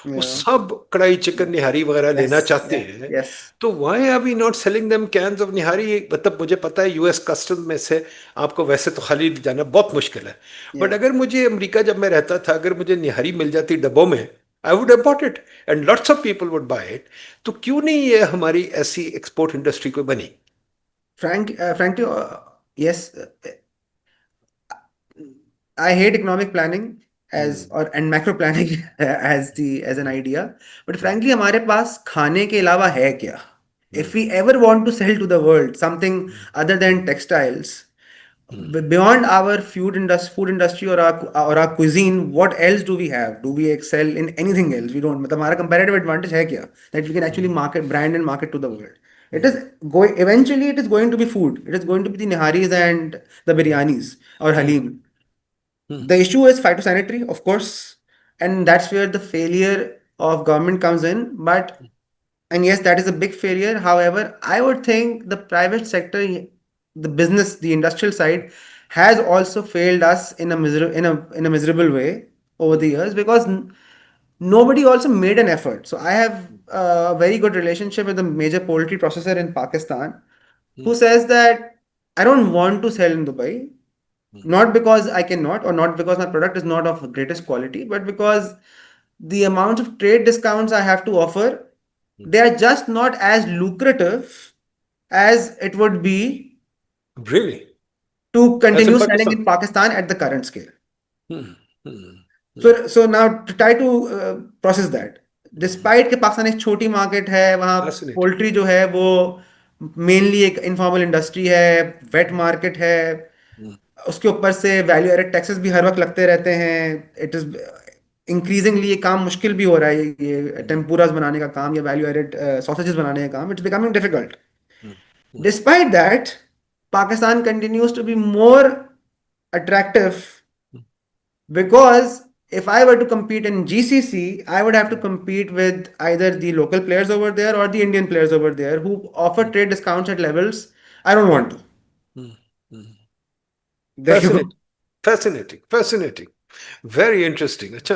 वो yeah, सब कढ़ाई चिकन निहारी वगैरह लेना yes, चाहते yeah, हैं. yes, तो why are we not selling them cans of nihari? मतलब मुझे पता है यूएस कस्टम में से आपको वैसे तो खाली जाना बहुत मुश्किल है, बट yeah. अगर मुझे अमेरिका जब मैं रहता था, अगर मुझे निहारी मिल जाती डब्बों में, I would have bought it and lots of people would buy it. तो क्यों नहीं ये हमारी ऐसी एक्सपोर्ट इंडस्ट्री को बनी? Frankly, yes, I hate economic planning as hmm, or and macro planning as an idea. But frankly, हमारे पास खाने के अलावा है क्या? If we ever want to sell to the world something other than textiles, beyond our food industry or our cuisine, what else do we have? Do we excel in anything else? We don't. मतलब हमारा comparative advantage है क्या? That we can actually brand and market to the world. It is going eventually. It is going to be food. It is going to be the niharis and the biryanis or halim. The issue is phytosanitary, of course, and that's where the failure of government comes in. But and yes, that is a big failure. However, I would think the private sector, the business, the industrial side, has also failed us in a miserable way over the years because nobody also made an effort. So I have a very good relationship with a major poultry processor in Pakistan who says that I don't want to sell in Dubai, not because I cannot or not because my product is not of greatest quality, but because the amount of trade discounts I have to offer, they are just not as lucrative as it would be really? to That's in continue selling Pakistan. in Pakistan at the current scale. Hmm, hmm, So now to try to process that, despite कि पाकिस्तान एक छोटी market है, वहाँ fascinating. Poultry जो है वो mainly एक informal industry है, वेट मार्केट है, उसके ऊपर से वैल्यू एडेड टैक्सेस भी हर वक्त लगते रहते हैं. इट इज इंक्रीजिंगली ये काम मुश्किल भी हो रहा है, ये टेम्पुरास बनाने का काम या वैल्यू एडेड सॉसेजेस बनाने का काम, it's becoming difficult. Despite that, Pakistan continues to be more attractive because if I were to compete in GCC, I would have to compete with either the local players over there or the Indian players over there who offer trade discounts at levels I don't want to. There you go. Fascinating, fascinating, fascinating, very interesting. अच्छा,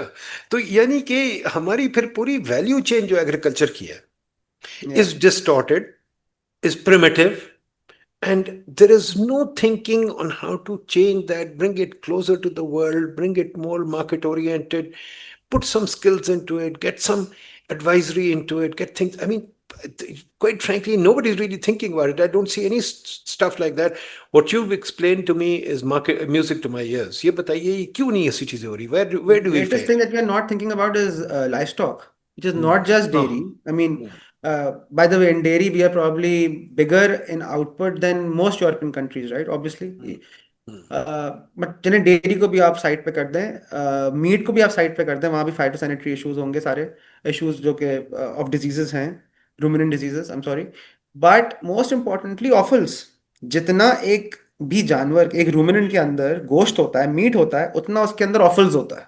तो यानी कि हमारी फिर पूरी value chain जो agriculture की है Yeah. Is distorted, is primitive, and there is no thinking on how to change that, bring it closer to the world, bring it more market oriented, put some skills into it, get some advisory into it, get things, I mean, quite frankly nobody's really thinking about it. I don't see any stuff like that. What you've explained to me is market music to my ears. ये बताइए ये क्यों नहीं ऐसी चीजें हो रही? Where do we Latest fail? thing that we are not thinking about is livestock, which is Hmm. not just Oh. dairy. I mean, Hmm. by the way, in dairy, we are probably bigger in output than most European countries, right? Obviously. Hmm. But जिन्हें dairy को भी आप side पे कर दें, meet को भी आप साइड पे कर दें, वहाँ भी फाइटोसैनिटरी इश्यूज होंगे, सारे इश्यूज जो कि ऑफ डिजीजेस हैं, ruminant diseases, I am sorry. But most importantly offals, जितना एक भी जानवर, एक रूमिनेंट के अंदर गोश्त होता है, मीट होता है, उतना उसके अंदर ऑफल्स होता है,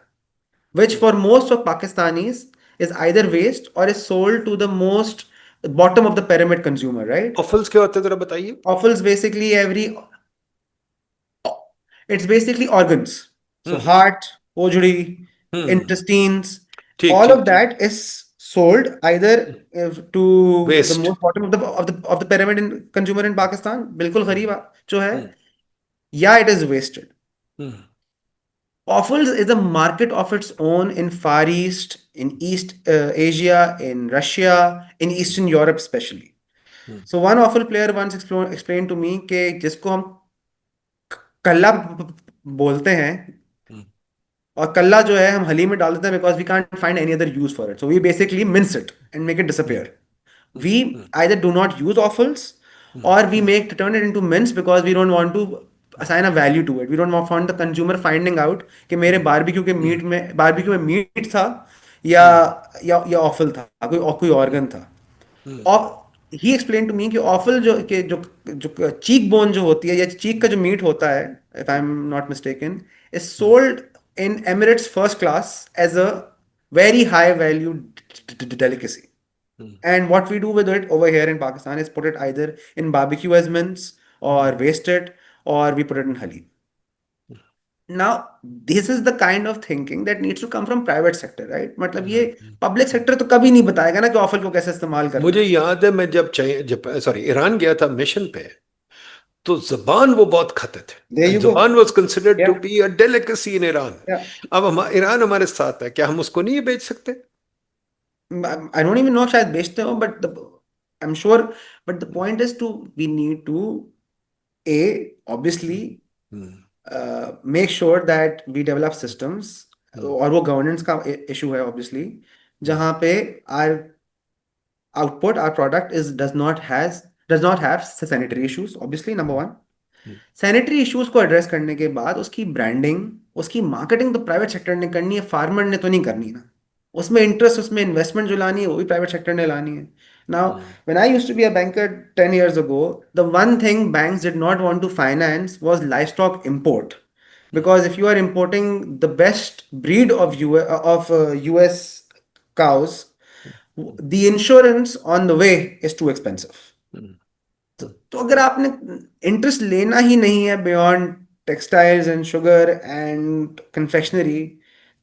which Hmm. for most of Pakistanis is either waste or is sold to the most bottom of the pyramid consumer, right? ऑफल्स क्या होते हैं जरा बताइए? Offals basically it's basically organs. So hmm, heart, ojri, hmm, intestines, ठीक all ठीक of ठीक। that is sold either to the west. most bottom of the pyramid in consumer in Pakistan, बिल्कुल गरीब जो है, हम्म, या it is wasted. Hmm, Offals is a market of its own in Far East, in East Asia, in Russia, in Eastern Europe especially. Hmm, So one offal player once explained to me कि जिसको हम कल्ला बोलते हैं, हम्म, और कल्ला जो है हम हलीम में डाल देते हैं because we can't find any other use for it, so we basically mince it and make it hmm, disappear. Hmm, We either do not use offals hmm, or we make turn it into mince because we don't want to assign a value to it. We don't want the consumer finding out कि मेरे barbecue के meet में, barbecue में meet था या हम्म, या awful था, कोई ऑर्गन था. हम्म, और ही एक्सप्लेन टू मी कि ऑफल जो के जो चीक बोन जो होती है या चीक का जो मीट होता है, if I am not mistaken, is sold in Emirates first class as a very high value delicacy. Hmm, And what we do with it over here in Pakistan is put it either in barbecue as mince or waste it, or we put it in halim. Now, this is the kind of thinking that needs to come from private sector, right? मतलब ये हम्म। Public sector तो कभी नहीं बताएगा ना कि offer को कैसे इस्तेमाल करना मुझे है. याद है मैं जब सॉरी ईरान गया था मिशन पे, तो जबान वो बहुत खाते थे, There एंड you go. जबान was considered to Yeah, be a delicacy in Iran. yeah. अब ईरान हमारे साथ है, क्या हम उसको नहीं बेच सकते? I don't even know शायद बेचते हो, but I'm sure. But the point is to we need to obviously hmm, make sure that we develop systems, हम्म, और वो गवर्नेंस का इशू है obviously, हम्म, जहाँ पे our output, our product is does not have sanitary issues, obviously number one. Hmm, sanitary issues को address करने के बाद उसकी ब्रांडिंग, उसकी मार्केटिंग तो प्राइवेट सेक्टर ने करनी है, फार्मर ने तो नहीं करनी ना. उसमें इंटरेस्ट, उसमें इन्वेस्टमेंट जो लानी है वो भी प्राइवेट सेक्टर ने लानी है. Now hmm, when I used to be a banker 10 years ago, the one thing banks did not want to finance was livestock import, because if you are importing the best breed of US cows, the insurance on the way is too expensive. Hmm, तो अगर आपने interest लेना ही नहीं है beyond textiles and sugar and confectionery,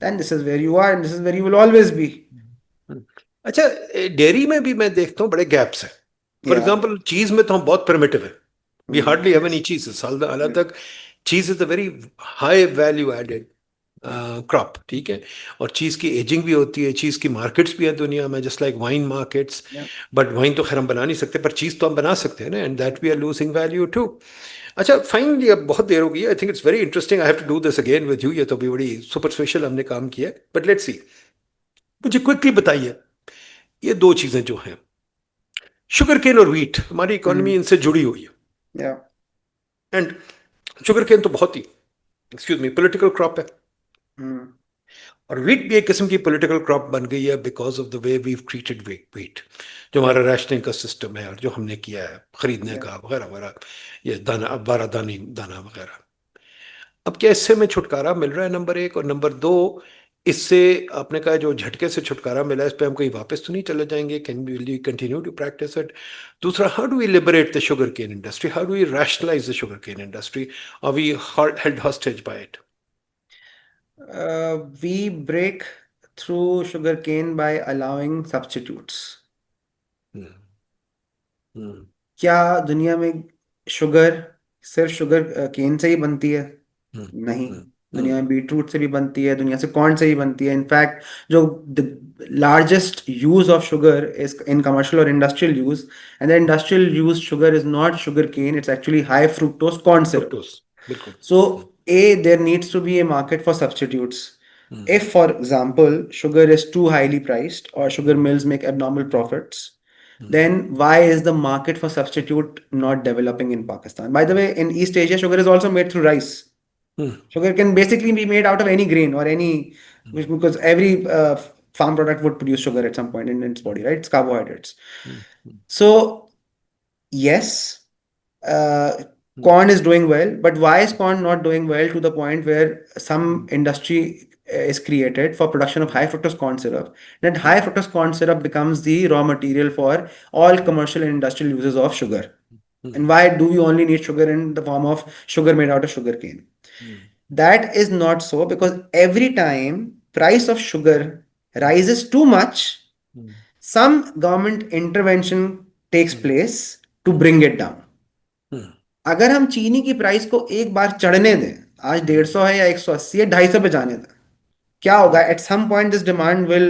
then this is where you are and this is where you will always be. Hmm. अच्छा, dairy में भी मैं देखता हूँ बड़े गैप्स हैं। फॉर या. एग्जाम्पल चीज में तो हम बहुत प्रिमिटिव है, वी हार्डली हैव एनी चीज हाल तक। Cheese is a very high value added crop, ठीक है, और चीज की एजिंग भी होती है, चीज की मार्केट्स भी है दुनिया में, just like wine markets. But wine तो खैर हम बना नहीं सकते, पर चीज तो हम बना सकते हैं ना, and that we are losing value too. अच्छा फाइनली, अब बहुत देर हो गई, I think it's very interesting, I have to do this again with you, ये तो भी बड़ी सुपरफिशियल हमने काम किया है, बट लेट्स सी। मुझे क्विकली बताइए, ये दो चीजें जो हैं, शुगर केन और व्हीट, हमारी इकोनॉमी इनसे जुड़ी हुई है, या. एंड शुगर केन तो बहुत ही, एक्सक्यूज मी, पॉलिटिकल क्रॉप है, और व्हीट भी एक किस्म की पॉलिटिकल क्रॉप बन गई है because of the way we treated wheat, जो हमारा राशनिंग का सिस्टम है और जो हमने किया है खरीदने का वगैरह वगैरह, ये दाना, 12 दानी दाना वगैरह। अब क्या इससे में छुटकारा मिल रहा है? नंबर एक। और नंबर दो, इससे आपने कहा जो झटके से छुटकारा मिला है, इस पे हम कहीं वापस तो नहीं चले जाएंगे? Can we continue to practice it? दूसरा, how do we liberate the sugar cane industry? How do we rationalise the sugar cane industry? Are we held hostage by it? We break through sugarcane by allowing substitutes. क्या दुनिया में sugar सिर्फ sugar cane से ही बनती है? नहीं। दुनिया में बीटरूट से भी बनती है, दुनिया से कॉर्न से ही बनती है। इनफैक्ट जो the largest use of sugar is in commercial और industrial use, and the industrial use sugar is not sugar cane, it's actually high fructose corn syrup. Fructose, बिल्कुल. So, there needs to be a market for substitutes. If, for example, sugar is too highly priced or sugar mills make abnormal profits, then why is the market for substitute not developing in Pakistan? By the way, in East Asia, sugar is also made through rice. Sugar can basically be made out of any grain or any, because every farm product would produce sugar at some point in its body, right? It's carbohydrates. So, yes, corn is doing well, but why is corn not doing well to the point where some industry is created for production of high fructose corn syrup? Then high fructose corn syrup becomes the raw material for all commercial and industrial uses of sugar. And why do we only need sugar in the form of sugar made out of sugar cane? That is not so, because every time price of sugar rises too much, some government intervention takes place to bring it down. अगर हम चीनी की price को एक बार चढ़ने दें, आज 150 है या 180 है, 250 पे जाने दें, क्या होगा? At some point this demand will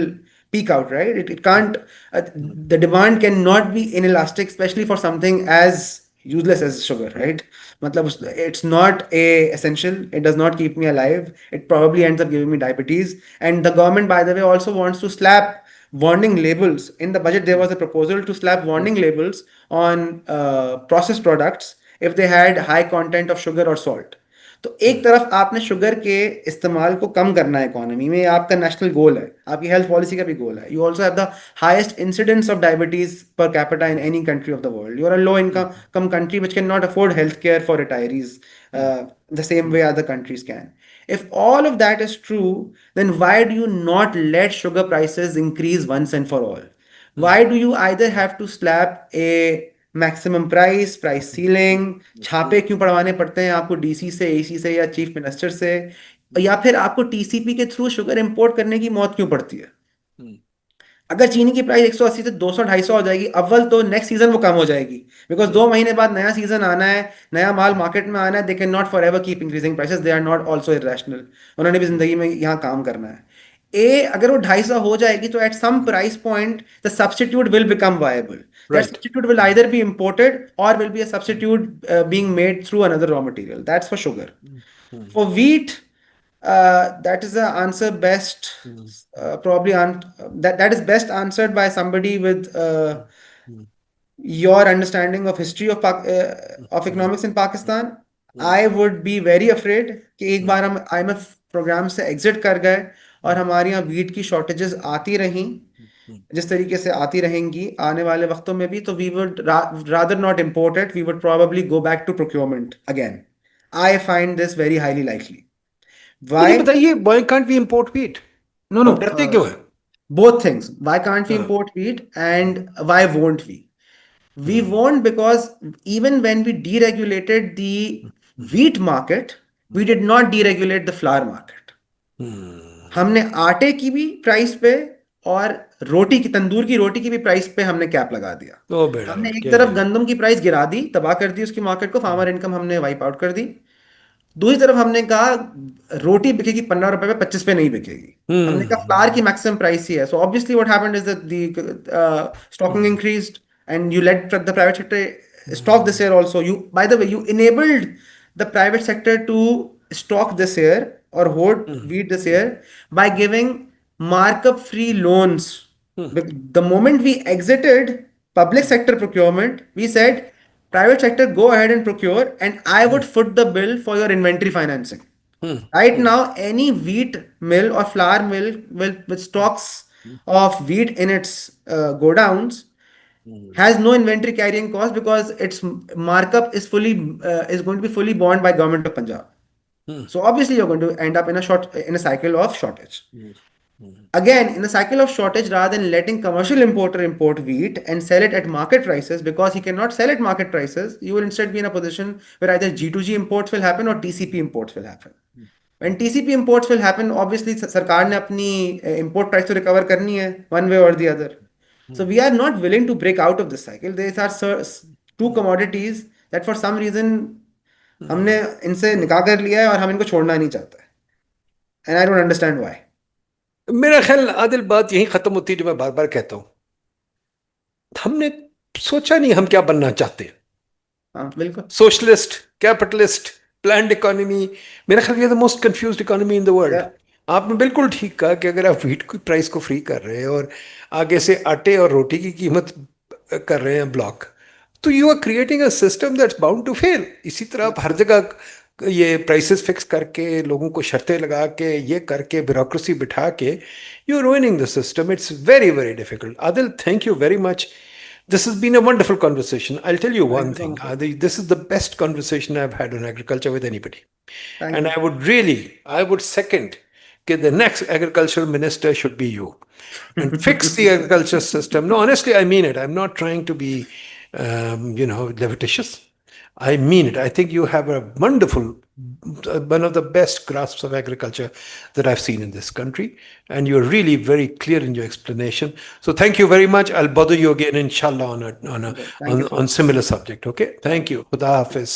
peak out, right? It can't, the demand cannot be inelastic, especially for something as useless as sugar, right? Matlab, it's not a essential. It does not keep me alive. It probably ends up giving me diabetes. And the government, by the way, also wants to slap warning labels. In the budget, there was a proposal to slap warning labels on processed products if they had high content of sugar or salt. तो एक तरफ आपने sugar के इस्तेमाल को कम करना है economy में, आपका नेशनल गोल है, आपकी हेल्थ पॉलिसी का भी गोल है. You also have the highest incidence of diabetes per capita in any country of the world. You are a low income country which can not afford health care for retirees the same way other countries can. If all of that is true, then why do you not let sugar prices increase once and for all? Why do you either have to slap a maximum price ceiling, छापे क्यों पढ़वाने पड़ते हैं आपको DC से, AC से या chief minister से, या फिर आपको टीसीपी के थ्रू शुगर इंपोर्ट करने की मौत क्यों पड़ती है? अगर चीनी की प्राइस 180 से 200 250 हो जाएगी, अव्वल तो नेक्स्ट सीजन वो कम हो जाएगी, बिकॉज 2 महीने बाद नया सीजन आना है, नया माल मार्केट में आना है. They can not forever keep increasing prices. They are not also irrational. उन्होंने भी जिंदगी में यहाँ काम करना है. अगर वो 250 हो जाएगी, तो at some price point the substitute will become viable. That substitute will either be imported or will be a substitute being made through another raw material. That's for sugar. For wheat, that is the answer best, probably that is best answered by somebody with your understanding of history of economics in Pakistan. I would be very afraid कि एक बार हम IMF programme से exit कर गए और हमारे यहाँ wheat की शॉर्टेजेस आती रहीं जिस तरीके से आती रहेंगी आने वाले वक्तों में भी, तो we would rather not import it. We would probably go back to procurement again. I find this very highly likely. मुझे बताइए, why can't we import wheat? No डरते क्यों है? Both things. Why can't we import wheat and why won't we? We won't because even when we deregulated the wheat market, we did not deregulate the flour market. हमने आटे की भी price पे और रोटी की, तंदूर की रोटी की भी प्राइस पे हमने कैप लगा दिया. हमने एक तरफ गंदम की प्राइस गिरा दी, तबाह कर दी उसकी मार्केट को, फार्मर इनकम हमने वाइप आउट कर दी. दूसरी तरफ हमने कहा रोटी बिकेगी 15 रुपए पे, 25 पे नहीं बिकेगी. हमने कहा फ्लावर की मैक्सिमम प्राइस ही है. So obviously what happened is that the stocking increased and you let the private sector stock this year also. You, by the way, you enabled the private sector to stock this year or hoard wheat this year by giving markup free loans. The moment we exited public sector procurement, we said private sector go ahead and procure and I would foot the bill for your inventory financing. Right now, any wheat mill or flour mill with stocks of wheat in its godowns has no inventory carrying cost because its markup is fully is going to be fully borne by government of Punjab. So obviously you're going to end up in a cycle of shortage. Hmm. Hmm. Again, in a cycle of shortage, rather than letting commercial importer import wheat and sell it at market prices, because he cannot sell at market prices, you will instead be in a position where either G2G imports will happen or TCP imports will happen. When TCP imports will happen, obviously सरकार ने अपनी import price to recover करनी है one way or the other. So we are not willing to break out of this cycle. These are two commodities that for some reason हमने इनसे निकाह कर लिया है और हम इनको छोड़ना नहीं चाहते. And I don't understand why. मेरा ख्याल आदिल बात यही खत्म होती है जो मैं बार बार कहता हूं, हमने सोचा नहीं हम क्या बनना चाहते हैं. हाँ बिल्कुल. सोशलिस्ट, कैपिटलिस्ट, प्लान्ड इकोनॉमी, मेरा ख्याल ये the most confused economy in the world. आपने बिल्कुल ठीक कहा कि अगर आप व्हीट की प्राइस को फ्री कर रहे हैं और आगे से आटे और रोटी की कीमत कर रहे हैं ब्लॉक, तो you are creating a system that's bound to fail. इसी तरह आप हर जगह ये प्राइसेस फिक्स करके, लोगों को शर्तें लगा के, ये करके, ब्यूरोक्रेसी बिठा के, you are ruining the system. It's very very difficult. Adil, thank you very much. This has been a wonderful conversation. I'll tell you one thing. This is the best conversation I've had on agriculture with anybody. And I would second that the next agricultural minister should be you. And fix the agriculture system. No, honestly, I mean it. I'm not trying to be, levitatious. I mean it. I think you have a wonderful, one of the best grasps of agriculture that I've seen in this country. And you're really very clear in your explanation. So thank you very much. I'll bother you again, inshallah, on similar subject. Okay. Thank you. Khuda Hafiz.